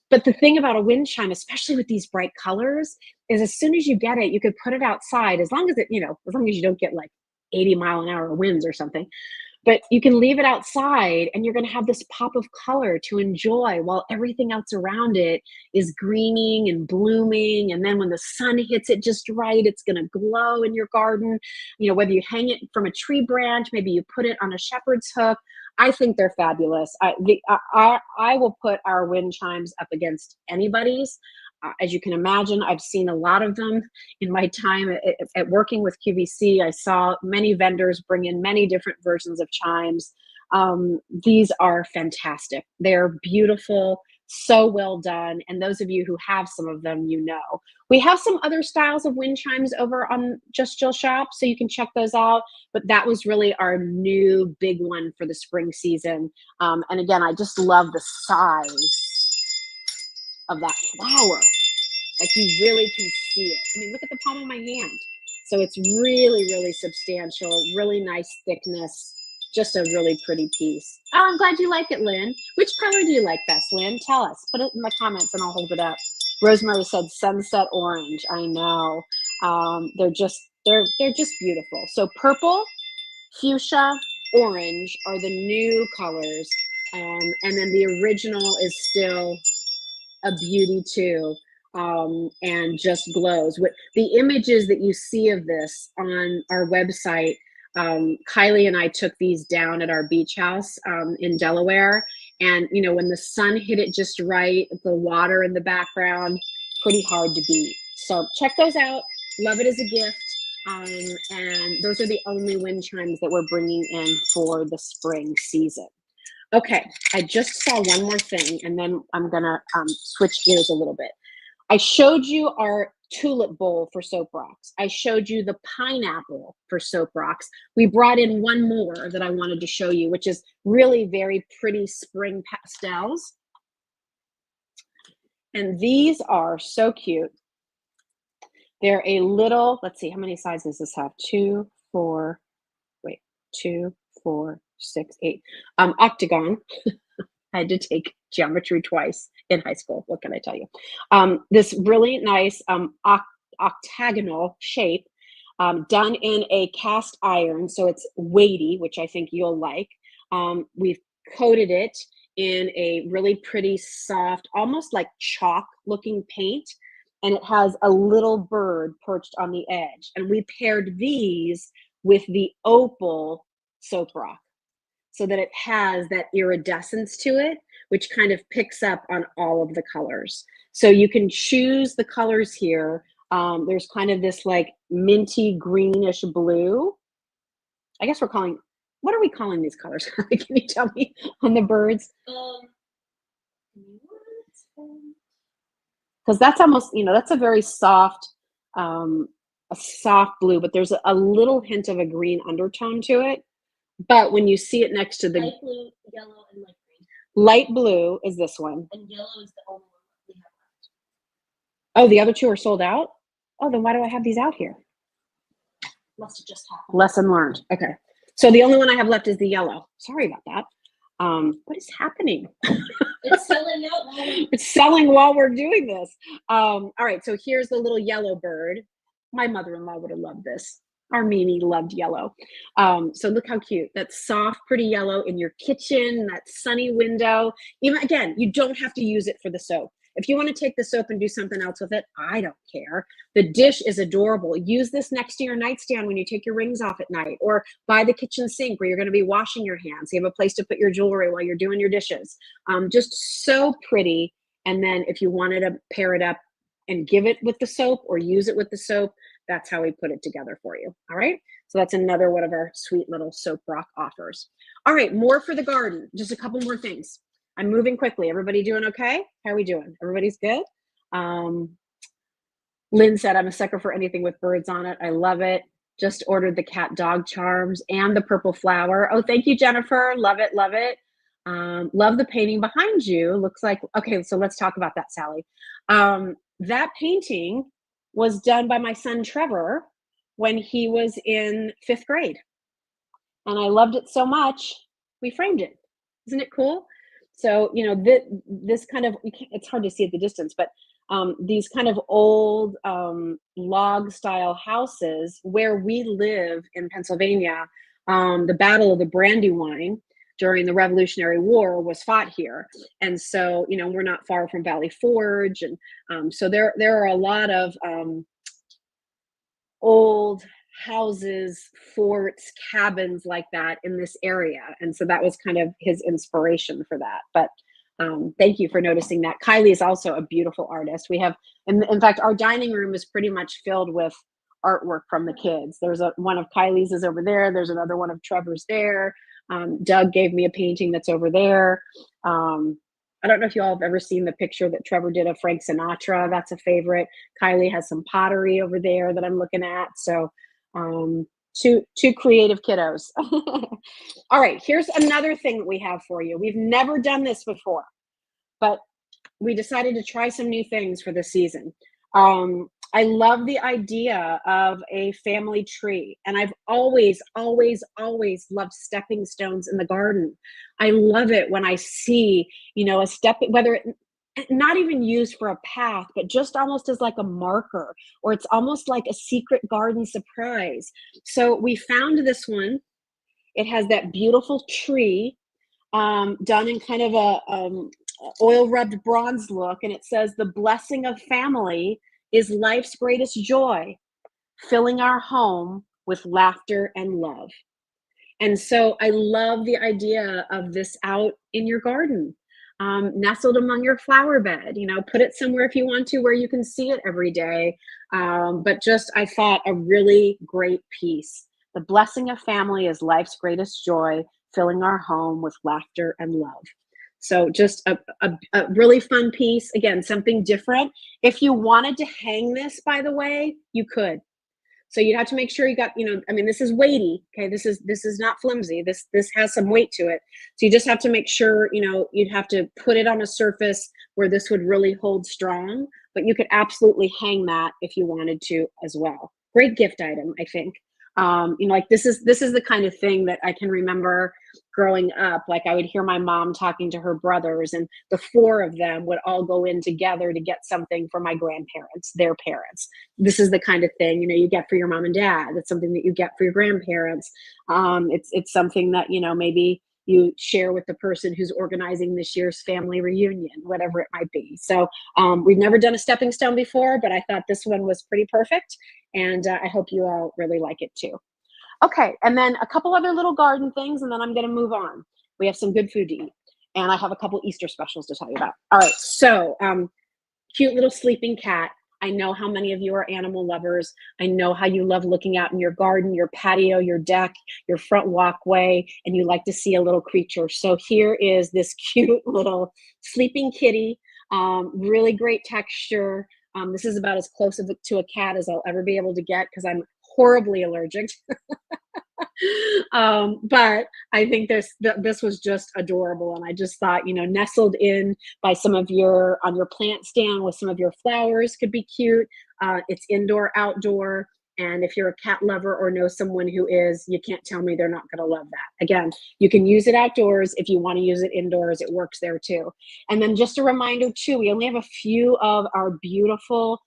But the thing about a wind chime, especially with these bright colors, is as soon as you get it, you could put it outside, as long as as long as you don't get like 80-mile-an-hour winds or something. But you can leave it outside, and you're going to have this pop of color to enjoy while everything else around it is greening and blooming. And then when the sun hits it just right, it's going to glow in your garden. Whether you hang it from a tree branch, maybe you put it on a shepherd's hook. I think they're fabulous. I will put our wind chimes up against anybody's. As you can imagine, I've seen a lot of them in my time at working with QVC. I saw many vendors bring in many different versions of chimes. These are fantastic. They're beautiful, so well done. And those of you who have some of them, we have some other styles of wind chimes over on Just Jill Shop, so you can check those out. But that was really our new big one for the spring season. And again, I just love the size of that flower. Like, you really can see it. I mean, look at the palm of my hand. So it's really, really substantial, really nice thickness, just a really pretty piece. Oh, I'm glad you like it, Lynn. Which color do you like best, Lynn? Tell us. Put it in the comments and I'll hold it up. Rosemary said sunset orange. I know. They're just beautiful. So purple, fuchsia, orange are the new colors. And then the original is still a beauty too, and just glows. With the images that you see of this on our website, Kylie and I took these down at our beach house in Delaware, and when the sun hit it just right, the water in the background, pretty hard to beat. So check those out. Love it as a gift. And those are the only wind chimes that we're bringing in for the spring season. Okay, I just saw one more thing, and then I'm gonna switch gears a little bit. I showed you our tulip bowl for soap rocks. I showed you the pineapple for soap rocks. We brought in one more that I wanted to show you, which is really very pretty spring pastels. And these are so cute. They're a little, let's see, how many sizes does this have? 2, 4, 6, 8. Octagon. I had to take geometry twice in high school. What can I tell you? This really nice octagonal shape, done in a cast iron, so it's weighty, which I think you'll like. We've coated it in a really pretty soft, almost like chalk looking paint, and it has a little bird perched on the edge. And we paired these with the opal soap rock, so that it has that iridescence to it, which kind of picks up on all of the colors. So you can choose the colors here. There's kind of this like minty greenish blue. I guess what are we calling these colors? Can you tell me on the birds? Because that's almost, that's a very soft, a soft blue, but there's a little hint of a green undertone to it. But when you see it next to the light blue, yellow, and light green. Light blue is this one. And yellow is the only one that we have left. Oh, the other two are sold out? Oh, then why do I have these out here? Must have just happened. Lesson learned. Okay. So the only one I have left is the yellow. Sorry about that. What is happening? It's selling out. It's selling while we're doing this. All right. So here's the little yellow bird. My mother-in-law would have loved this. Our Mimi loved yellow. So look how cute. That soft, pretty yellow in your kitchen, that sunny window. Even again, you don't have to use it for the soap. If you want to take the soap and do something else with it, I don't care. The dish is adorable. Use this next to your nightstand when you take your rings off at night, or by the kitchen sink where you're going to be washing your hands. You have a place to put your jewelry while you're doing your dishes. Just so pretty. And then if you wanted to pair it up and give it with the soap or use it with the soap, that's how we put it together for you. All right. So that's another one of our sweet little soap rock offers. All right. More for the garden. Just a couple more things. I'm moving quickly. Everybody doing okay? How are we doing? Everybody's good? Lynn said, I'm a sucker for anything with birds on it. I love it. Just ordered the cat dog charms and the purple flower. Oh, thank you, Jennifer. Love it. Love it. Love the painting behind you. Looks like, okay, so let's talk about that, Sally. That painting was done by my son, Trevor, when he was in 5th grade. And I loved it so much, we framed it. Isn't it cool? So, you know, this kind of, it's hard to see at the distance, but these kind of old log style houses where we live in Pennsylvania, the Battle of the Brandywine during the Revolutionary War was fought here. And so, you know, we're not far from Valley Forge. And so there are a lot of old houses, forts, cabins like that in this area. And so that was kind of his inspiration for that. But thank you for noticing that. Kylie is also a beautiful artist. We have, in fact, our dining room is pretty much filled with artwork from the kids. There's one of Kylie's is over there. There's another one of Trevor's there. Doug gave me a painting that's over there. I don't know if you all have ever seen the picture that Trevor did of Frank Sinatra. That's a favorite. Kylie has some pottery over there that I'm looking at. So two creative kiddos. All right, here's another thing that we have for you. We've never done this before, but we decided to try some new things for this season. I love the idea of a family tree, and I've always loved stepping stones in the garden. I love it when I see, you know, a step, whether it not even used for a path, but just almost as like a marker, or it's almost like a secret garden surprise. So we found this one. It has that beautiful tree done in kind of a oil rubbed bronze look, and it says, "The blessing of family is life's greatest joy, filling our home with laughter and love." And so I love the idea of this out in your garden, nestled among your flower bed. You know, put it somewhere if you want to where you can see it every day. But just, I thought, a really great piece. The blessing of family is life's greatest joy, filling our home with laughter and love. So just a really fun piece. Again, something different. If you wanted to hang this, by the way, you could. So you'd have to make sure you got, you know, I mean, this is weighty. Okay, this is not flimsy. This has some weight to it. So you just have to make sure, you know, you'd have to put it on a surface where this would really hold strong. But you could absolutely hang that if you wanted to as well. Great gift item, I think. You know, like this is the kind of thing that I can remember growing up. Like I would hear my mom talking to her brothers, and the 4 of them would all go in together to get something for my grandparents, their parents. This is the kind of thing, you know, you get for your mom and dad. It's something that you get for your grandparents. It's something that, you know, maybe you share with the person who's organizing this year's family reunion, whatever it might be. So we've never done a stepping stone before, but I thought this one was pretty perfect. And I hope you all really like it too. Okay, and then a couple other little garden things, and then I'm going to move on. We have some good food to eat, and I have a couple Easter specials to tell you about. All right, so cute little sleeping cat. I know how many of you are animal lovers. I know how you love looking out in your garden, your patio, your deck, your front walkway, and you like to see a little creature. So here is this cute little sleeping kitty, really great texture. This is about as close to a cat as I'll ever be able to get because I'm horribly allergic. But I think this was just adorable, and I just thought, you know, nestled in by some of your on your plant stand with some of your flowers could be cute. It's indoor, outdoor, and if you're a cat lover or know someone who is, you can't tell me they're not going to love that. Again, you can use it outdoors. If you want to use it indoors, it works there too. And then just a reminder too, we only have a few of our beautiful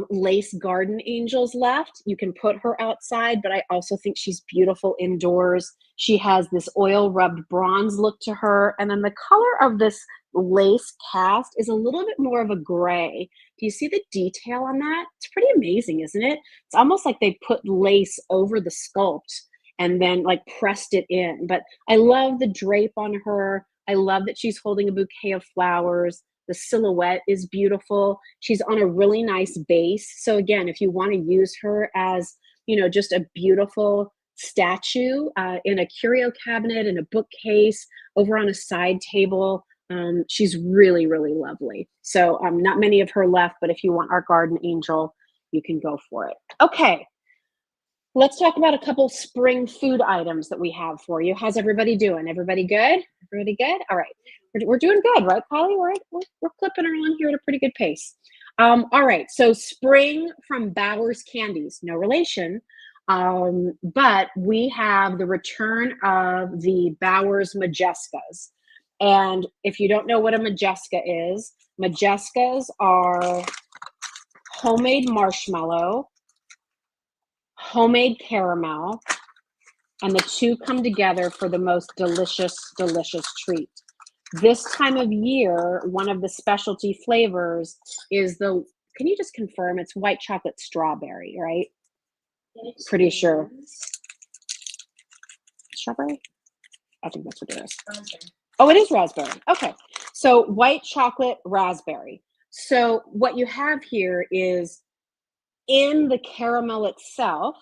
lace garden angels left. You can put her outside, but I also think she's beautiful indoors. She has this oil rubbed bronze look to her. And then the color of this lace cast is a little bit more of a gray. Do you see the detail on that? It's pretty amazing, isn't it? It's almost like they put lace over the sculpt and then like pressed it in. But I love the drape on her. I love that she's holding a bouquet of flowers. The silhouette is beautiful. She's on a really nice base. So again, if you want to use her as, you know, just a beautiful statue in a curio cabinet, in a bookcase, over on a side table, she's really, really lovely. So not many of her left, but if you want our garden angel, you can go for it. Okay. Let's talk about a couple spring food items that we have for you. How's everybody doing? Everybody good? Everybody good? All right. We're doing good, right, Polly? We're clipping along here at a pretty good pace. All right. So spring from Bowers Candies. No relation. But we have the return of the Bowers Majescas. And if you don't know what a Majesca is, Majescas are homemade marshmallow, homemade caramel, and the two come together for the most delicious, delicious treat. This time of year, one of the specialty flavors is can you just confirm it's white chocolate strawberry, right? Pretty sure. Strawberry? I think that's what it is. Raspberry. Oh, it is raspberry. Okay. So white chocolate raspberry. So what you have here is in the caramel itself,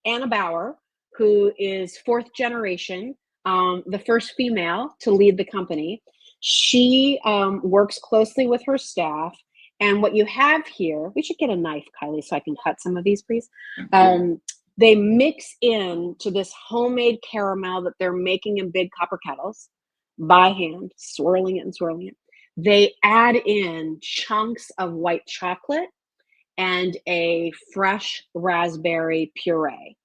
Anna Bauer, who is fourth generation, the first female to lead the company. She works closely with her staff. And what you have here, we should get a knife, Kylie, so I can cut some of these, please. They mix into this homemade caramel that they're making in big copper kettles by hand, swirling it and swirling it. They add in chunks of white chocolate and a fresh raspberry puree.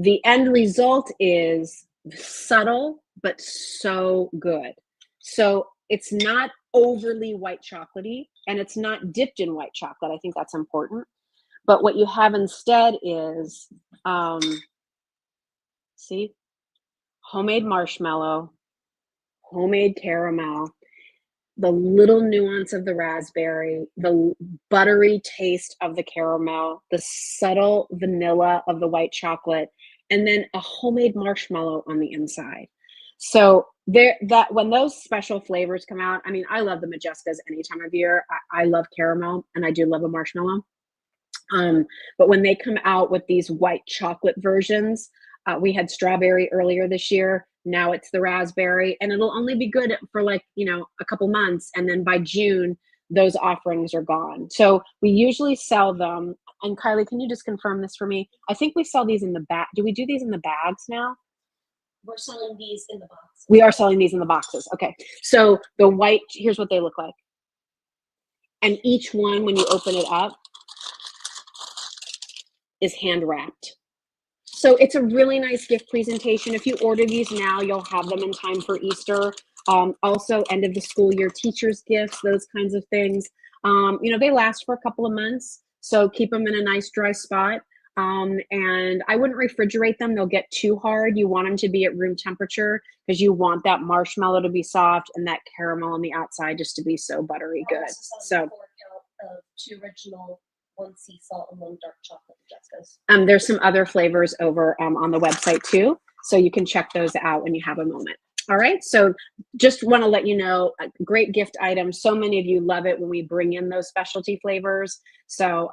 The end result is subtle, but so good. So it's not overly white chocolatey, and it's not dipped in white chocolate. I think that's important. But what you have instead is, see, homemade marshmallow, homemade caramel, the little nuance of the raspberry, the buttery taste of the caramel, the subtle vanilla of the white chocolate, and then a homemade marshmallow on the inside. So when those special flavors come out, I mean, I love the Majescas any time of year. I love caramel, and I do love a marshmallow. But when they come out with these white chocolate versions, we had strawberry earlier this year. Now it's the raspberry, and it'll only be good for like, a couple months. And then by June, those offerings are gone. So we usually sell them. And Kylie, can you just confirm this for me? I think we sell these in the bag. Do we do these in the bags now? We're selling these in the box. We are selling these in the boxes. Okay. So the white, here's what they look like. And each one, when you open it up, is hand wrapped. So it's a really nice gift presentation. If you order these now, you'll have them in time for Easter. Also, end of the school year teachers' gifts, those kinds of things. They last for a couple of months, so keep them in a nice dry spot. And I wouldn't refrigerate them. They'll get too hard. You want them to be at room temperature because you want that marshmallow to be soft and that caramel on the outside just to be so buttery good. So 4 count of 2 original, 1 sea salt, and 1 dark chocolate Majescas. There's some other flavors over on the website too, so you can check those out when you have a moment. All right, so just want to let you know, a great gift item. So many of you love it when we bring in those specialty flavors. So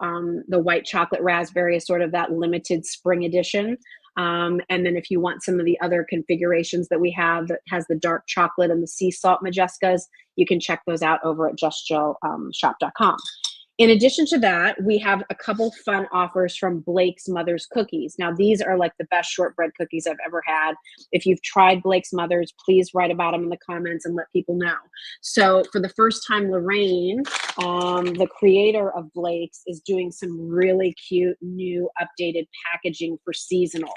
the white chocolate raspberry is sort of that limited spring edition. And then if you want some of the other configurations that we have that has the dark chocolate and the sea salt Majescas, you can check those out over at justjillshop.com. In addition to that, we have a couple fun offers from Blake's Mother's Cookies. Now, these are like the best shortbread cookies I've ever had. If you've tried Blake's Mother's, please write about them in the comments and let people know. So for the first time, Lorraine, the creator of Blake's, is doing some really cute new updated packaging for seasonal.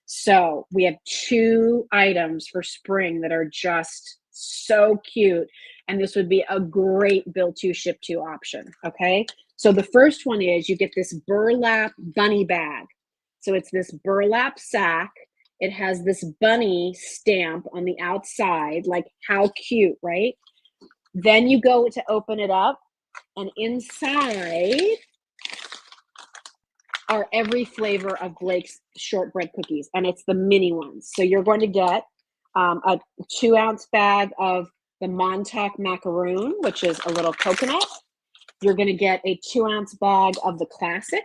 So we have 2 items for spring that are just so cute. And this would be a great bill to ship to option. Okay. So the first one is you get this burlap bunny bag. So it's this burlap sack. It has this bunny stamp on the outside, like how cute, right? Then you go to open it up, and inside are every flavor of Blake's shortbread cookies, and it's the mini ones. So you're going to get a 2-ounce bag of the Montauk macaroon, which is a little coconut. You're going to get a 2-ounce bag of the classic.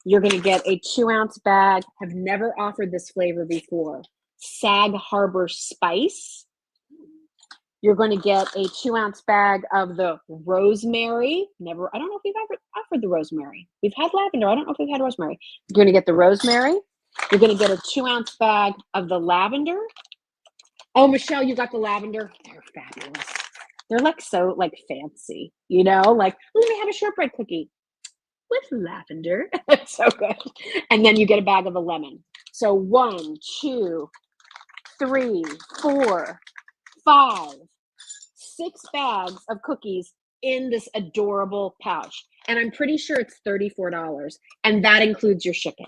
You're going to get a 2-ounce bag. Have never offered this flavor before. Sag Harbor Spice. You're going to get a 2-ounce bag of the rosemary. Never, I don't know if we've ever offered the rosemary. We've had lavender. I don't know if we've had rosemary. You're going to get the rosemary. You're going to get a 2-ounce bag of the lavender. Oh, Michelle, you got the lavender. They're fabulous. They're like so like fancy, you know, like, let me have a shortbread cookie with lavender. It's so good. And then you get a bag of the lemon. So 1, 2, 3, 4, 5, 6 bags of cookies in this adorable pouch. And I'm pretty sure it's $34. And that includes your shipping.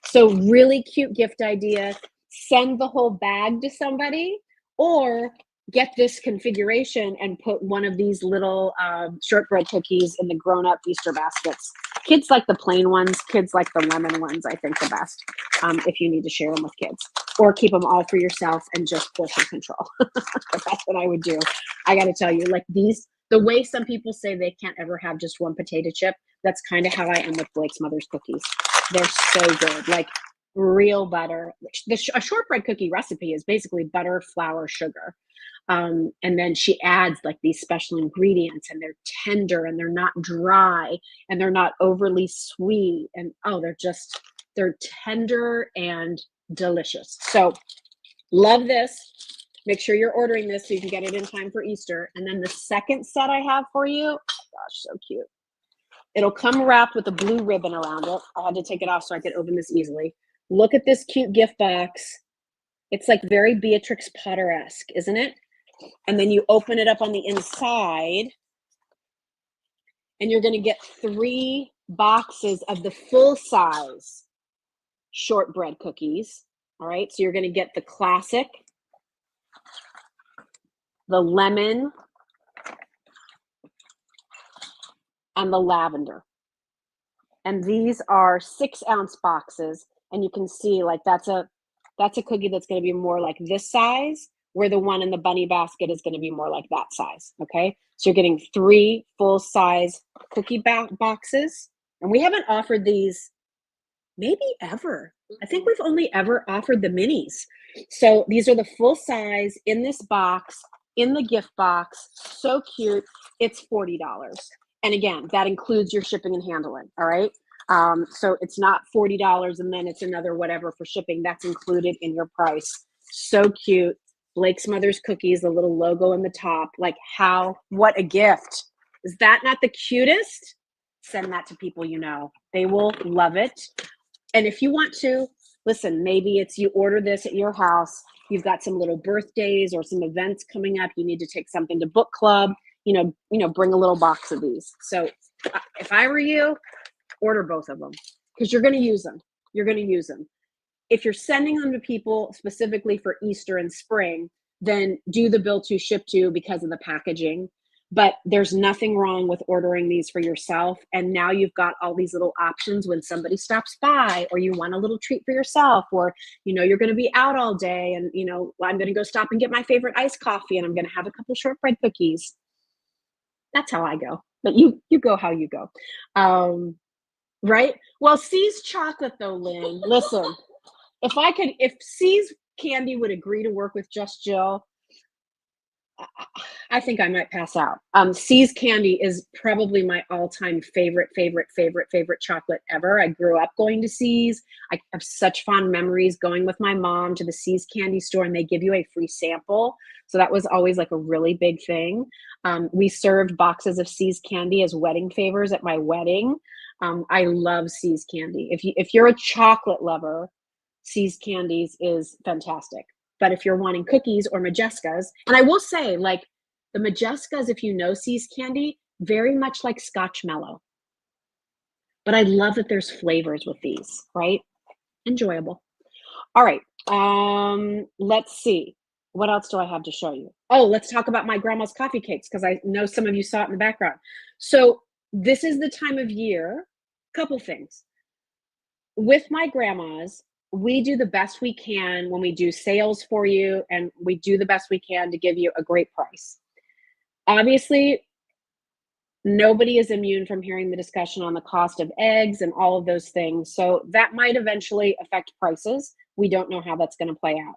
So really cute gift idea. Send the whole bag to somebody, or get this configuration and put one of these little shortbread cookies in the grown-up Easter baskets. Kids like the plain ones. Kids like the lemon ones, I think, the best, if you need to share them with kids. Or keep them all for yourself and just portion control. That's what I would do. I got to tell you, like these, the way some people say they can't ever have just one potato chip, that's kind of how I am with Blake's mother's cookies. They're so good. Like real butter. A shortbread cookie recipe is basically butter, flour, sugar. And then she adds like these special ingredients, and they're tender and they're not dry and they're not overly sweet. And oh, they're tender and delicious. So love this. Make sure you're ordering this so you can get it in time for Easter. And then the second set I have for you, oh gosh, so cute. It'll come wrapped with a blue ribbon around it. I had to take it off so I could open this easily. Look at this cute gift box. It's like very Beatrix Potter-esque, isn't it? And then you open it up on the inside, and you're going to get 3 boxes of the full size shortbread cookies. All right, so you're going to get the classic, the lemon, and the lavender. And these are 6-ounce boxes, and you can see like that's a cookie that's going to be more like this size, where the one in the bunny basket is going to be more like that size. Okay, so you're getting 3 full-size cookie boxes, and we haven't offered these maybe ever. I think we've only ever offered the minis. So these are the full size in this box, in the gift box. So cute. It's $40. And again, that includes your shipping and handling. All right. So it's not $40 and then it's another whatever for shipping. That's included in your price. So cute. Blake's Mother's Cookies, the little logo in the top. Like what a gift. Is that not the cutest? Send that to people you know. They will love it. And if you want to, listen, maybe it's you order this at your house. You've got some little birthdays or some events coming up. You need to take something to book club. You know, bring a little box of these. So if I were you, order both of them because you're going to use them. You're going to use them. If you're sending them to people specifically for Easter and spring, then do the bill to ship to because of the packaging. But there's nothing wrong with ordering these for yourself. And now you've got all these little options when somebody stops by, or you want a little treat for yourself, or, you know, you're going to be out all day and, you know, I'm going to go stop and get my favorite iced coffee and I'm going to have a couple shortbread cookies. That's how I go. But you go how you go. Right? Well, C's chocolate though, Lynn, listen, if C's Candy would agree to work with Just Jill, I think I might pass out. C's Candy is probably my all-time favorite chocolate ever. I grew up going to C's. I have such fond memories going with my mom to the C's Candy store, and they give you a free sample. So that was always like a really big thing. We served boxes of C's Candy as wedding favors at my wedding. I love C's Candy. If you're a chocolate lover, C's Candies is fantastic. But if you're wanting cookies or Majescas, and I will say, like, the Majescas, if you know C's Candy, very much like Scotch Mellow. But I love that there's flavors with these, right? Enjoyable. All right. Let's see. What else do I have to show you? Oh, let's talk about my grandma's coffee cakes because I know some of you saw it in the background. So this is the time of year. Couple things. With my grandmas, we do the best we can when we do sales for you, and we do the best we can to give you a great price. Obviously, nobody is immune from hearing the discussion on the cost of eggs and all of those things. So that might eventually affect prices. We don't know how that's going to play out.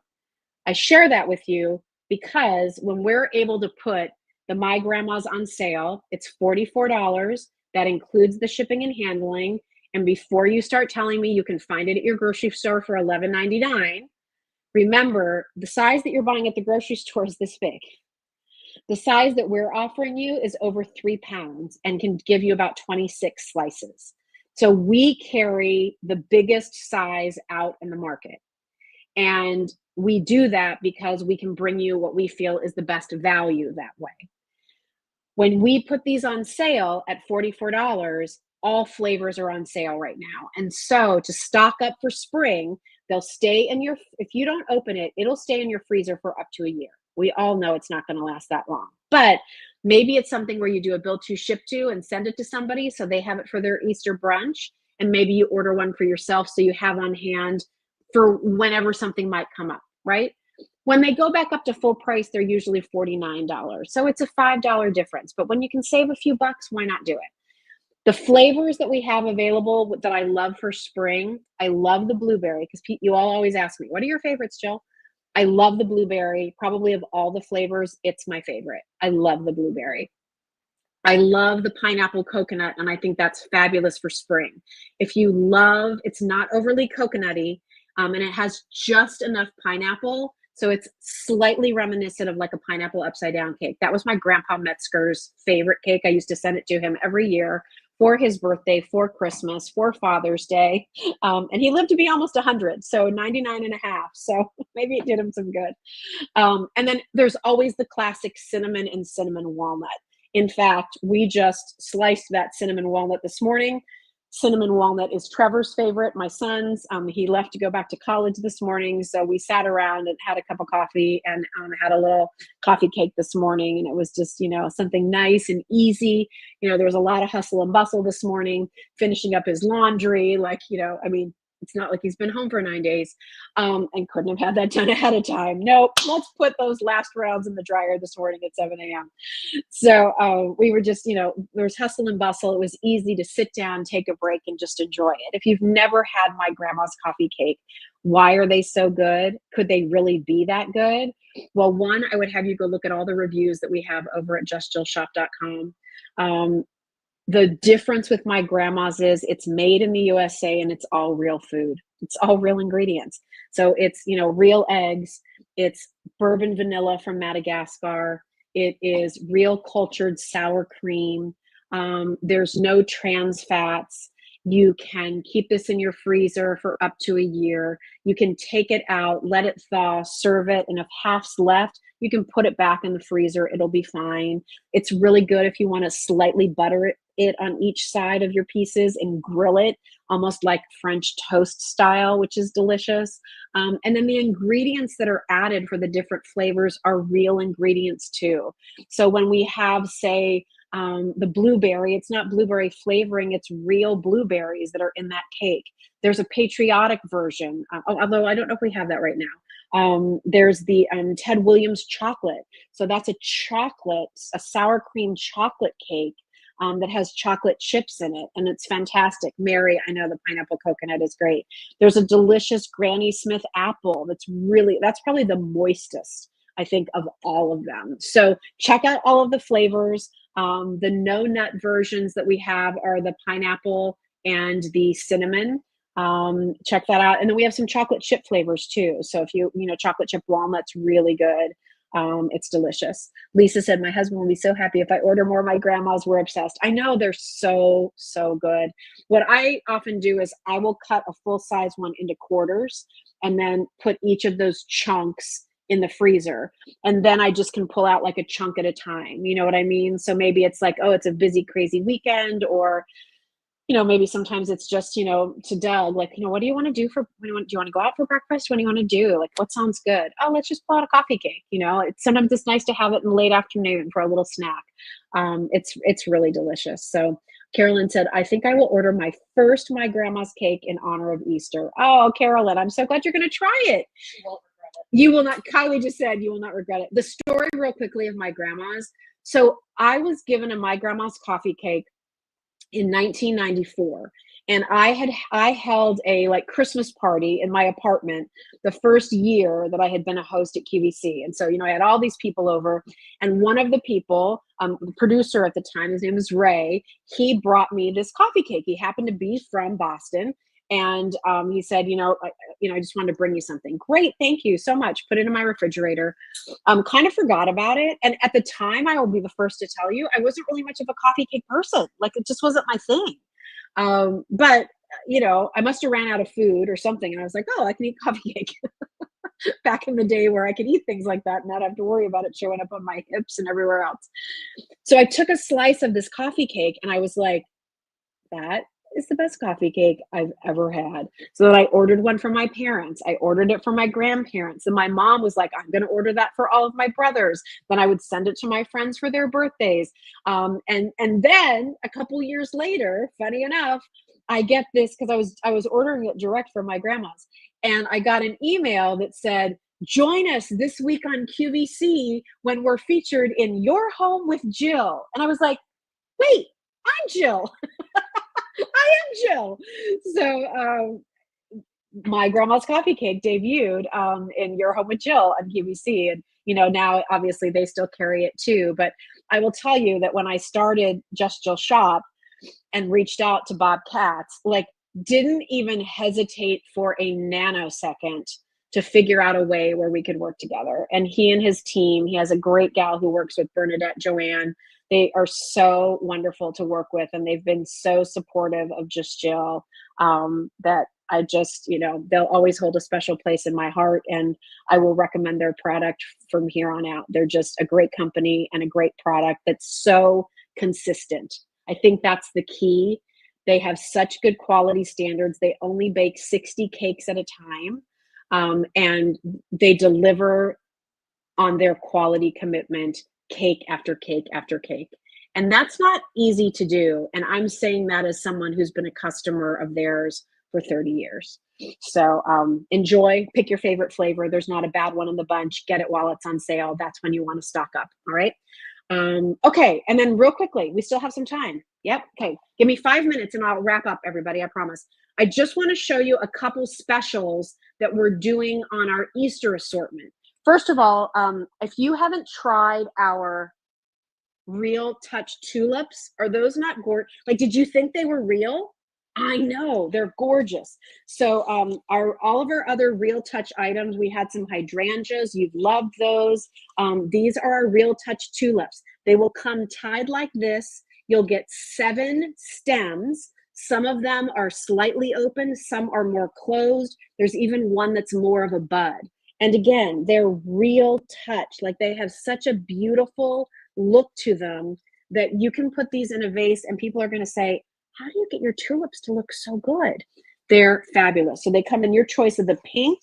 I share that with you because when we're able to put the My Grandma's on sale, it's $44. That includes the shipping and handling. And before you start telling me you can find it at your grocery store for $11.99, remember the size that you're buying at the grocery store is this big. The size that we're offering you is over 3 pounds and can give you about 26 slices. So we carry the biggest size out in the market. And we do that because we can bring you what we feel is the best value that way. When we put these on sale at $44, all flavors are on sale right now. And so to stock up for spring, they'll stay in your, if you don't open it, it'll stay in your freezer for up to a year. We all know it's not going to last that long. But maybe it's something where you do a build to ship to and send it to somebody so they have it for their Easter brunch. And maybe you order one for yourself so you have on hand for whenever something might come up, right? When they go back up to full price, they're usually $49. So it's a $5 difference. But when you can save a few bucks, why not do it? The flavors that we have available that I love for spring, I love the blueberry because you all always ask me, what are your favorites, Jill? I love the blueberry. Probably of all the flavors, it's my favorite. I love the blueberry. I love the pineapple coconut, and I think that's fabulous for spring. If you love, it's not overly coconutty, and it has just enough pineapple, so it's slightly reminiscent of like a pineapple upside down cake. That was my grandpa Metzger's favorite cake. I used to send it to him every year for his birthday, for Christmas, for Father's Day. And he lived to be almost 100, so 99 and a half. So maybe it did him some good. And then there's always the classic cinnamon and cinnamon walnut. In fact, we just sliced that cinnamon walnut this morning. Cinnamon walnut is Trevor's favorite, my son's. He left to go back to college this morning. So we sat around and had a cup of coffee and had a little coffee cake this morning. And it was just, something nice and easy. There was a lot of hustle and bustle this morning, finishing up his laundry. It's not like he's been home for 9 days and couldn't have had that done ahead of time. Nope, let's put those last rounds in the dryer this morning at 7 a.m. So we were just, there was hustle and bustle. It was easy to sit down, take a break, and just enjoy it. If you've never had my grandma's coffee cake, why are they so good? Could they really be that good? Well, one, I would have you go look at all the reviews that we have over at justjillshop.com. The difference with my grandma's is it's made in the USA and it's all real food. It's all real ingredients. So it's, real eggs. It's bourbon vanilla from Madagascar. It is real cultured sour cream. There's no trans fats. You can keep this in your freezer for up to a year. You can take it out, let it thaw, serve it, and if half's left, you can put it back in the freezer. It'll be fine. It's really good if you want to slightly butter it on each side of your pieces and grill it almost like French toast style, which is delicious. And then the ingredients that are added for the different flavors are real ingredients too. So when we have, say, the blueberry, it's not blueberry flavoring, it's real blueberries that are in that cake. There's a patriotic version, although I don't know if we have that right now. There's the Ted Williams chocolate. So that's a sour cream chocolate cake that has chocolate chips in it, and it's fantastic. Mary, I know the pineapple coconut is great. There's a delicious Granny Smith apple that's probably the moistest, I think, of all of them. So check out all of the flavors. The no nut versions that we have are the pineapple and the cinnamon. Check that out. And then we have some chocolate chip flavors too. So if chocolate chip walnut's really good. It's delicious. Lisa said, my husband will be so happy if I order more of my grandma's. We're obsessed. I know, they're so, so good. What I often do is I will cut a full size one into quarters and then put each of those chunks in the freezer. And then I just can pull out like a chunk at a time. You know what I mean? So maybe it's like, oh, it's a busy, crazy weekend, or maybe sometimes it's just, to Doug, like, what do you want to do do you want to go out for breakfast? What do you want to do? Like, what sounds good? Oh, let's just pull out a coffee cake. Sometimes it's nice to have it in the late afternoon for a little snack. It's really delicious. So Carolyn said, I think I will order my grandma's cake in honor of Easter. Oh, Carolyn, I'm so glad you're going to try it. She won't regret it. You will not, Kylie just said you will not regret it. The story real quickly of my grandma's. So I was given a my grandma's coffee cake in 1994, and I held a like Christmas party in my apartment the first year that I had been a host at QVC. And so I had all these people over, and one of the people, the producer at the time, his name is Ray, he brought me this coffee cake. He happened to be from Boston, and he said, I just wanted to bring you something. Great, thank you so much. Put it in my refrigerator. Kind of forgot about it. And at the time, I will be the first to tell you, I wasn't really much of a coffee cake person. Like, it just wasn't my thing. But I must have ran out of food or something. And I was like, oh, I can eat coffee cake. Back in the day where I could eat things like that and not have to worry about it showing up on my hips and everywhere else. So I took a slice of this coffee cake and I was like, that is the best coffee cake I've ever had. So then I ordered one for my parents. I ordered it for my grandparents. And my mom was like, I'm going to order that for all of my brothers. Then I would send it to my friends for their birthdays. And then a couple years later, funny enough, I get this because I was ordering it direct from my grandma's. And I got an email that said, join us this week on QVC when we're featured in Your Home with Jill. And I was like, wait, I'm Jill. I am Jill. So my grandma's coffee cake debuted in Your Home with Jill on QVC. And, now obviously they still carry it too. But I will tell you that when I started Just Jill Shop and reached out to Bob Katz, like, didn't even hesitate for a nanosecond to figure out a way where we could work together. And he and his team, he has a great gal who works with Bernadette Joanne. They are so wonderful to work with, and they've been so supportive of Just Jill that I just, they'll always hold a special place in my heart, and I will recommend their product from here on out. They're just a great company and a great product that's so consistent. I think that's the key. They have such good quality standards. They only bake 60 cakes at a time, and they deliver on their quality commitment, cake after cake after cake. And that's not easy to do. And I'm saying that as someone who's been a customer of theirs for 30 years. So enjoy, pick your favorite flavor. There's not a bad one in the bunch. Get it while it's on sale. That's when you want to stock up. All right. Okay. And then real quickly, we still have some time. Yep. Okay. Give me 5 minutes and I'll wrap up, everybody. I promise. I just want to show you a couple specials that we're doing on our Easter assortment. First of all, if you haven't tried our Real Touch tulips, are those not gorgeous? Like, did you think they were real? I know, they're gorgeous. So all of our other Real Touch items, we had some hydrangeas. You've loved those. These are our Real Touch tulips. They will come tied like this. You'll get 7 stems. Some of them are slightly open. Some are more closed. There's even one that's more of a bud. And again, they're Real Touch. Like, they have such a beautiful look to them that you can put these in a vase and people are going to say, how do you get your tulips to look so good? They're fabulous. So they come in your choice of the pink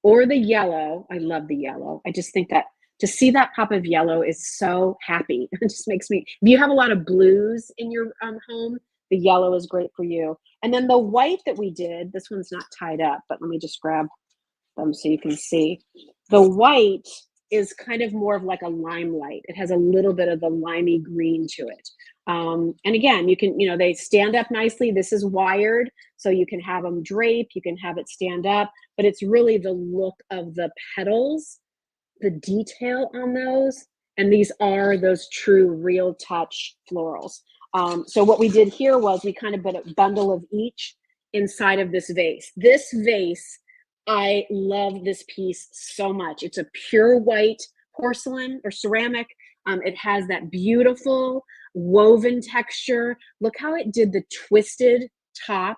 or the yellow. I love the yellow. I just think that to see that pop of yellow is so happy. It just makes me, if you have a lot of blues in your home, the yellow is great for you. And then the white that we did, this one's not tied up, but let me just grab them so you can see. The white is kind of more of like a limelight. It has a little bit of the limey green to it. And again, you can, they stand up nicely. This is wired, so you can have them drape, you can have it stand up, but it's really the look of the petals, the detail on those. And these are those true Real Touch florals. So what we did here was we kind of put a bundle of each inside of this vase. This vase, I love this piece so much. It's a pure white porcelain or ceramic. It has that beautiful woven texture. Look how it did the twisted top.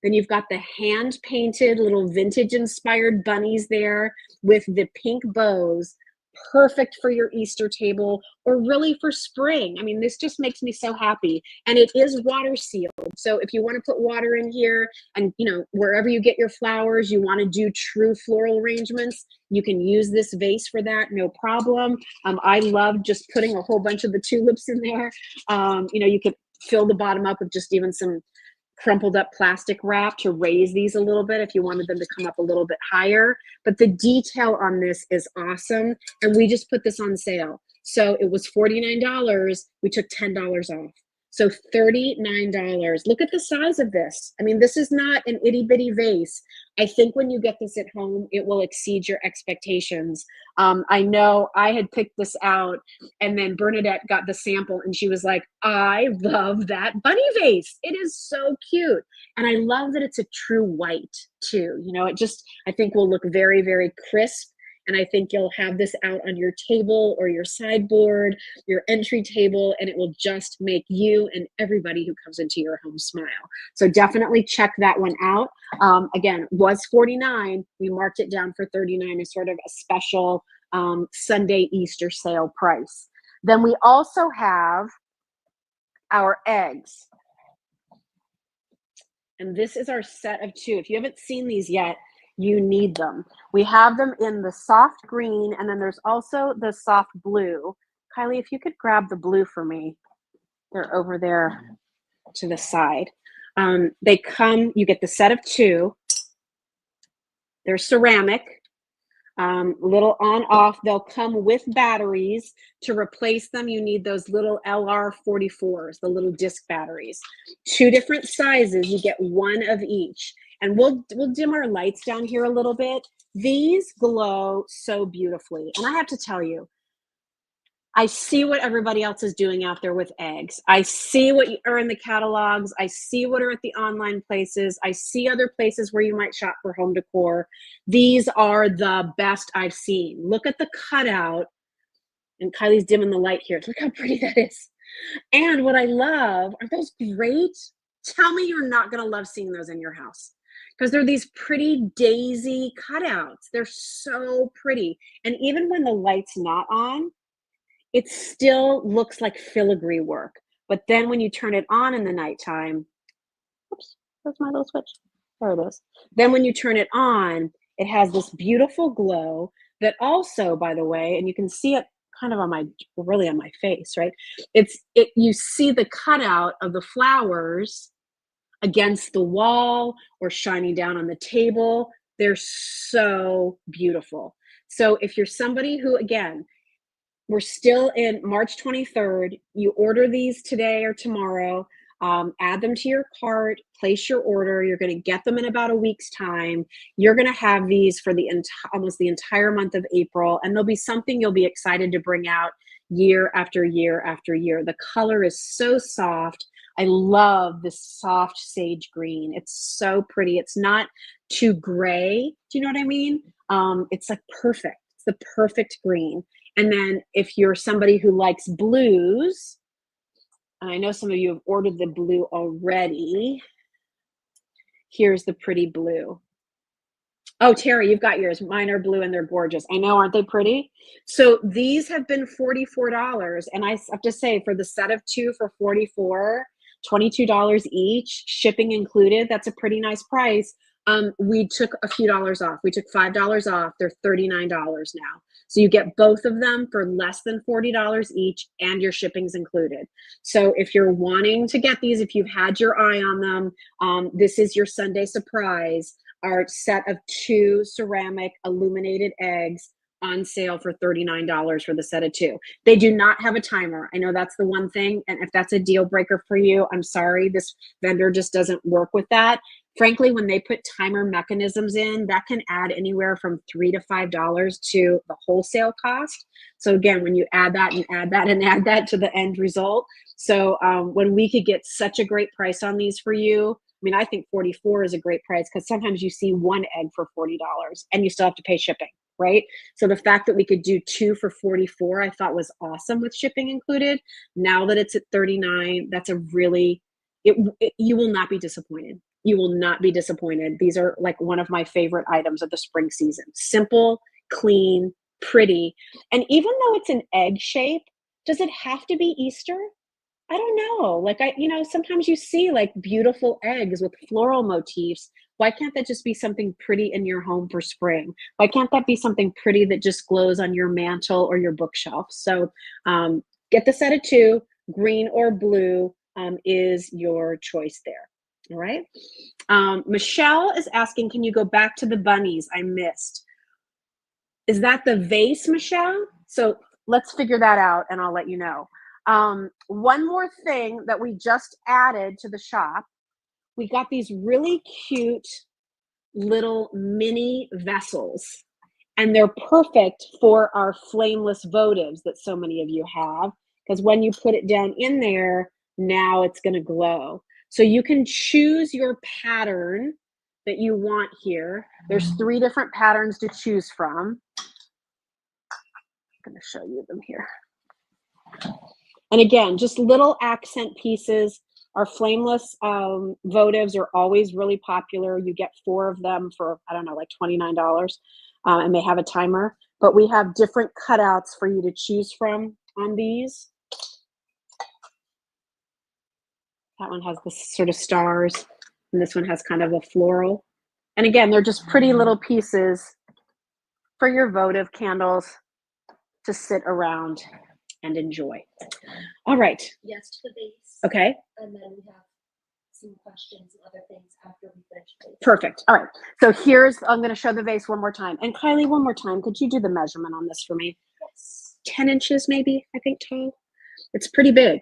Then you've got the hand painted little vintage inspired bunnies there with the pink bows perfect for your Easter table or really for spring. I mean, this just makes me so happy. And it is water sealed. So if you want to put water in here and, you know, wherever you get your flowers, you want to do true floral arrangements, you can use this vase for that, no problem. I love just putting a whole bunch of the tulips in there. You know, you could fill the bottom up with just even some crumpled up plastic wrap to raise these a little bit if you wanted them to come up a little bit higher. But the detail on this is awesome. And we just put this on sale. So it was $49. We took $10 off. So $39. Look at the size of this. I mean, this is not an itty bitty vase. I think when you get this at home, it will exceed your expectations. I know I had picked this out, and then Bernadette got the sample and she was like, I love that bunny vase. It is so cute. And I love that it's a true white too. You know, it just, I think will look very, very crisp. And I think you'll have this out on your table or your sideboard, your entry table, and it will just make you and everybody who comes into your home smile. So definitely check that one out. Again, was $49. We marked it down for $39 as sort of a special Sunday Easter sale price. Then we also have our eggs. And this is our set of 2. If you haven't seen these yet, you need them. We have them in the soft green, and then there's also the soft blue. Kylie, if you could grab the blue for me. They're over there to the side. They come, you get the set of 2. They're ceramic, little on off. They'll come with batteries. To replace them, you need those little LR44s, the little disc batteries. 2 different sizes, you get 1 of each. And we'll dim our lights down here a little bit. These glow so beautifully. And I have to tell you, I see what everybody else is doing out there with eggs. I see what are in the catalogs. I see what are at the online places. I see other places where you might shop for home decor. These are the best I've seen. Look at the cutout. And Kylie's dimming the light here. Look how pretty that is. And what I love, aren't those great? Tell me you're not going to love seeing those in your house, because they're these pretty daisy cutouts. They're so pretty. And even when the light's not on, it still looks like filigree work. But then when you turn it on in the nighttime, oops, where's my little switch? There it is. Then when you turn it on, it has this beautiful glow that also, by the way, and you can see it kind of on my, really on my face, right? You see the cutout of the flowers against the wall or shining down on the table. They're so beautiful. So if you're somebody who, again, we're still in March 23rd, you order these today or tomorrow, add them to your cart, place your order. You're going to get them in about a week's time. You're going to have these for almost the entire month of April, and there'll be something you'll be excited to bring out year after year after year. The color is so soft. I love this soft sage green. It's so pretty. It's not too gray. Do you know what I mean? It's like perfect. It's the perfect green. And then if you're somebody who likes blues, and I know some of you have ordered the blue already, here's the pretty blue. Oh, Terry, you've got yours. Mine are blue and they're gorgeous. I know, aren't they pretty? So these have been $44. And I have to say, for the set of 2 for $44, $22 each, shipping included, that's a pretty nice price. We took a few dollars off. We took $5 off. They're $39 now. So you get both of them for less than $40 each, and your shipping's included. So if you're wanting to get these, if you've had your eye on them, this is your Sunday surprise. Our set of 2 ceramic illuminated eggs on sale for $39 for the set of 2. They do not have a timer. I know that's the one thing. And if that's a deal breaker for you, I'm sorry, this vendor just doesn't work with that. Frankly, when they put timer mechanisms in, that can add anywhere from $3 to $5 to the wholesale cost. So again, when you add that and add that and add that to the end result. So when we could get such a great price on these for you, I mean, I think 44 is a great price, because sometimes you see one egg for $40 and you still have to pay shipping, right? So the fact that we could do 2 for 44, I thought was awesome with shipping included. Now that it's at 39, that's a really, you will not be disappointed. You will not be disappointed. These are like one of my favorite items of the spring season. Simple, clean, pretty. And even though it's an egg shape, does it have to be Easter? I don't know. Like sometimes you see like beautiful eggs with floral motifs. Why can't that just be something pretty in your home for spring? Why can't that be something pretty that just glows on your mantle or your bookshelf? So get the set of two, green or blue is your choice there. All right. Michelle is asking, can you go back to the bunnies? I missed. Is that the vase, Michelle? So let's figure that out and I'll let you know. One more thing that we just added to the shop, we got these really cute little mini vessels, and they're perfect for our flameless votives that so many of you have, because when you put it down in there, now it's going to glow. So you can choose your pattern that you want here. There's 3 different patterns to choose from. I'm going to show you them here. And again, just little accent pieces. Our flameless votives are always really popular. You get 4 of them for, I don't know, like $29, and they have a timer. But we have different cutouts for you to choose from on these. That one has this sort of stars, and this one has kind of a floral. And again, they're just pretty little pieces for your votive candles to sit around and enjoy. All right. Yes to the base. Okay. And then we have some questions and other things after we finish the base. Perfect. All right. So I'm going to show the vase one more time. And Kylie, one more time, could you do the measurement on this for me? Yes. 10 inches maybe, I think, tall. It's pretty big.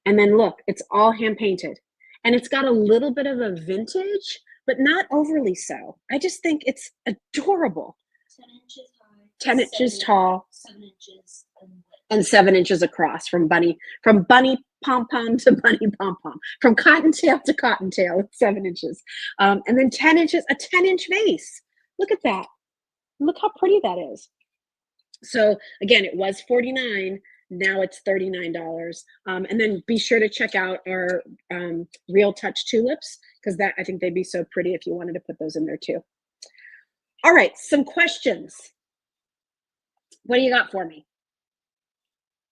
And then look, it's all hand painted. And it's got a little bit of a vintage, but not overly so. I just think it's adorable. 10 inches high. 10 inches tall. 7 inches in width. And 7 inches across, from bunny pom-pom to bunny pom-pom, from cottontail to cottontail, 7 inches. And then 10 inches, a 10-inch vase. Look at that. Look how pretty that is. So again, it was $49. Now it's $39. And then be sure to check out our Real Touch tulips, because I think they'd be so pretty if you wanted to put those in there too. All right, some questions. What do you got for me,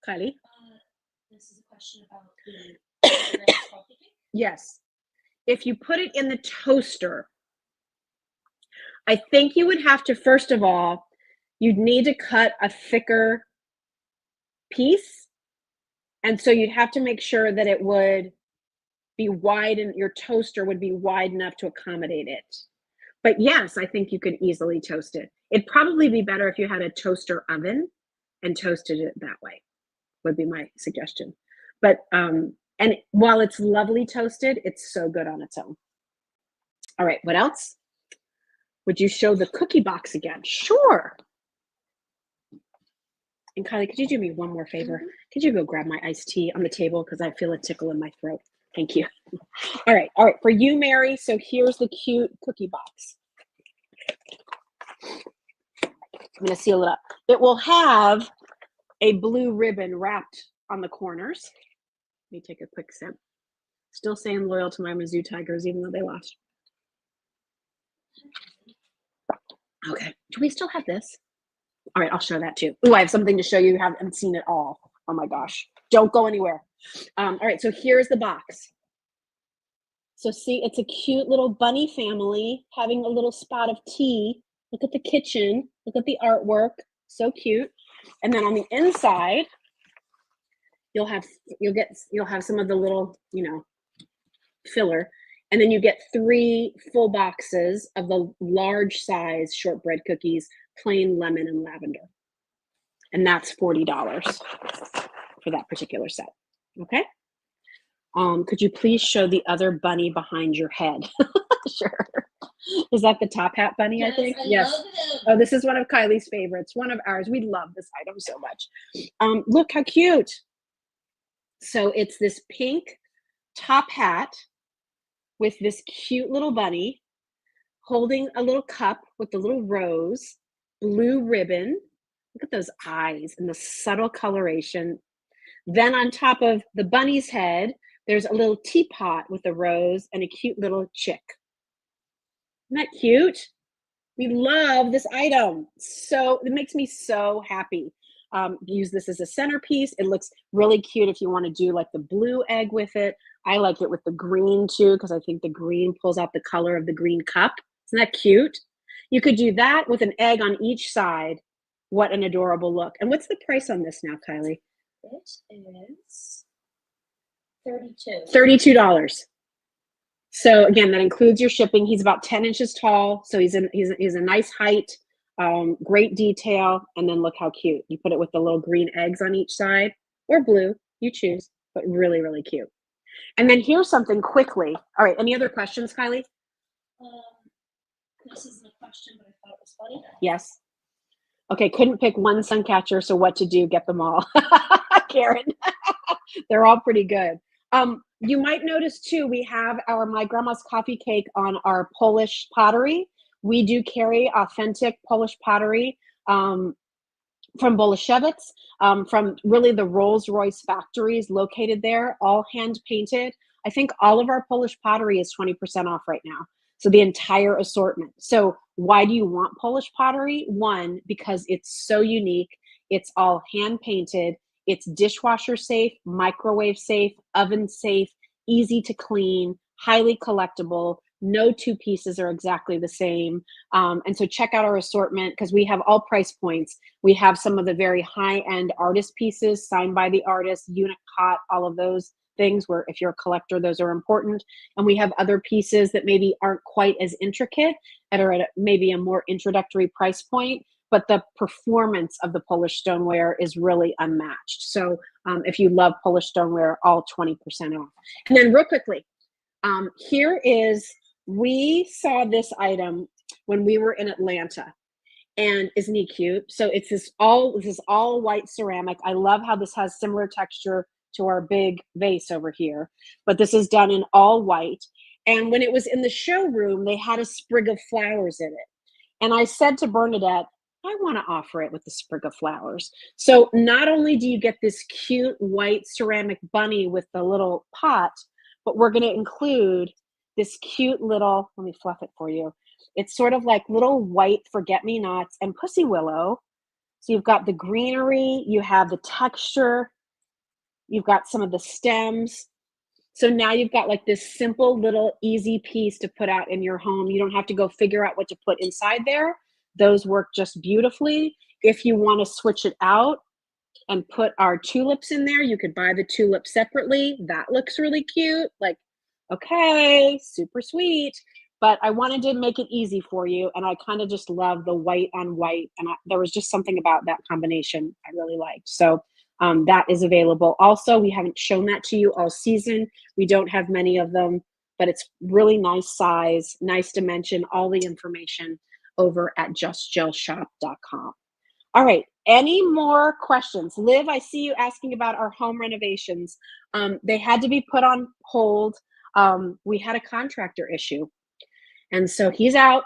Kylie? This is a question about the Yes. If you put it in the toaster, I think you would have to, first of all, you'd need to cut a thicker piece. And so you'd have to make sure that it would be wide, and your toaster would be wide enough to accommodate it. But yes, I think you could easily toast it. It'd probably be better if you had a toaster oven and toasted it that way, would be my suggestion. But and while it's lovely toasted, it's so good on its own. All right, what else? Would you show the cookie box again? Sure. And Kylie, could you do me one more favor? Could you go grab my iced tea on the table, because I feel a tickle in my throat? Thank you. All right, for you, Mary. So here's the cute cookie box. I'm going to seal it up. It will have a blue ribbon wrapped on the corners. Let me take a quick sip. Still staying loyal to my Mizzou Tigers, even though they lost. Okay, do we still have this? All right, I'll show that too. Oh, I have something to show you. You haven't seen it all. Oh my gosh. Don't go anywhere. All right, so here's the box. So see, it's a cute little bunny family having a little spot of tea. Look at the kitchen. Look at the artwork. So cute. And then on the inside, you'll have some of the little, filler. And then you get 3 full boxes of the large size shortbread cookies, plain lemon and lavender. And that's $40 for that particular set. Okay. Could you please show the other bunny behind your head? Sure. Is that the top hat bunny? Yes, I think. I Yes. love it. Oh, this is one of Kylie's favorites. One of ours. We love this item so much. Look how cute. So it's this pink top hat with this cute little bunny holding a little cup with the little rose, blue ribbon. Look at those eyes and the subtle coloration. Then on top of the bunny's head, there's a little teapot with a rose and a cute little chick. Isn't that cute? We love this item. So it makes me so happy. Use this as a centerpiece. It looks really cute if you want to do like the blue egg with it. I like it with the green too, because I think the green pulls out the color of the green cup. Isn't that cute? You could do that with an egg on each side. What an adorable look. And what's the price on this now, Kylie? It is 32. $32. So again, that includes your shipping. He's about 10 inches tall, so he's a nice height, great detail, and then look how cute. You put it with the little green eggs on each side, or blue, you choose, but really, really cute. And then here's something quickly. All right, any other questions, Kylie? This isn't a question, but I thought it was funny. Yes. Okay, couldn't pick one suncatcher, so what to do? Get them all. Karen. They're all pretty good. You might notice too, we have our My Grandma's Coffee Cake on our Polish pottery. We do carry authentic Polish pottery from Boleshevitz, from really the Rolls-Royce factories located there, all hand painted. I think all of our Polish pottery is 20% off right now. So the entire assortment. So why do you want Polish pottery? One, because it's so unique. It's all hand painted. It's dishwasher safe, microwave safe, oven safe, easy to clean, highly collectible. No two pieces are exactly the same. And so check out our assortment because we have all price points. We have some of the very high-end artist pieces signed by the artist, unit cut, all of those things where if you're a collector, those are important. And we have other pieces that maybe aren't quite as intricate that are at maybe a more introductory price point, but the performance of the Polish stoneware is really unmatched. So if you love Polish stoneware, all 20% off. And then real quickly, here is, we saw this item when we were in Atlanta. And isn't he cute? So it's this all white ceramic. I love how this has similar texture to our big vase over here, but this is done in all white. And when it was in the showroom, they had a sprig of flowers in it. And I said to Bernadette, I want to offer it with the sprig of flowers. So not only do you get this cute white ceramic bunny with the little pot, but we're going to include this cute little, let me fluff it for you. It's sort of like little white forget-me-nots and pussy willow. So you've got the greenery, you have the texture, you've got some of the stems. So now you've got like this simple little easy piece to put out in your home. You don't have to go figure out what to put inside there. Those work just beautifully. If you want to switch it out and put our tulips in there, you could buy the tulips separately. That looks really cute. Like, okay, super sweet. But I wanted to make it easy for you. And I kind of just love the white on white. And there was just something about that combination I really liked. So that is available. Also, we haven't shown that to you all season. We don't have many of them, but it's really nice size, nice dimension, all the information over at justjillshop.com. All right, any more questions? Liv, I see you asking about our home renovations. They had to be put on hold. We had a contractor issue, and so he's out.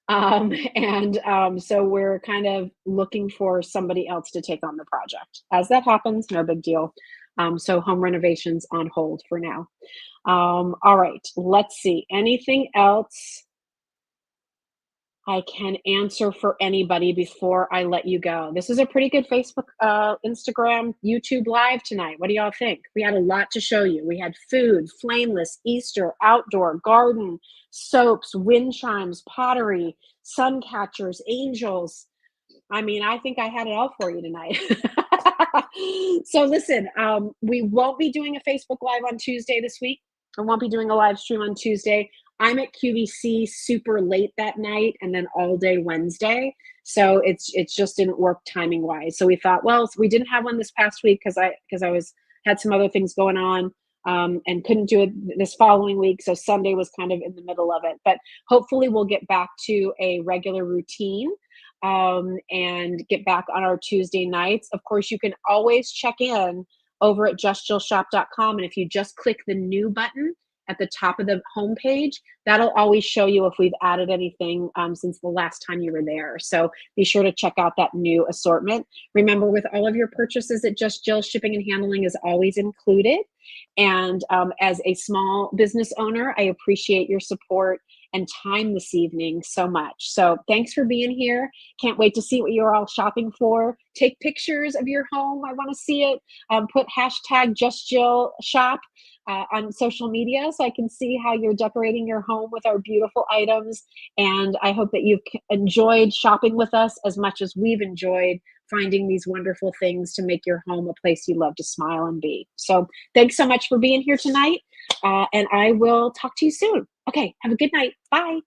So we're kind of looking for somebody else to take on the project. As that happens, no big deal. So home renovations on hold for now. All right, let's see. Anything else I can answer for anybody before I let you go? This is a pretty good Facebook, Instagram, YouTube live tonight. What do y'all think? We had a lot to show you. We had food, Flameless, Easter, outdoor, garden, soaps, Windchimes, pottery, suncatchers, angels. I mean, I think I had it all for you tonight. So listen, we won't be doing a Facebook Live on Tuesday this week. I won't be doing a live stream on Tuesday. I'm at QVC super late that night and then all day Wednesday. So it's just didn't work timing wise. So we thought, well, we didn't have one this past week because I had some other things going on and couldn't do it this following week. So Sunday was kind of in the middle of it. But hopefully we'll get back to a regular routine and get back on our Tuesday nights. Of course, you can always check in over at justjillshop.com. And if you just click the new button at the top of the homepage, that'll always show you if we've added anything since the last time you were there. So be sure to check out that new assortment. Remember, with all of your purchases at Just Jill, shipping and handling is always included. And as a small business owner, I appreciate your support and time this evening so much. So thanks for being here. Can't wait to see what you're all shopping for. Take pictures of your home. I want to see it. Put hashtag JustJillShop on social media so I can see how you're decorating your home with our beautiful items. And I hope that you've enjoyed shopping with us as much as we've enjoyed finding these wonderful things to make your home a place you love to smile and be. So thanks so much for being here tonight. And I will talk to you soon. Okay, have a good night. Bye.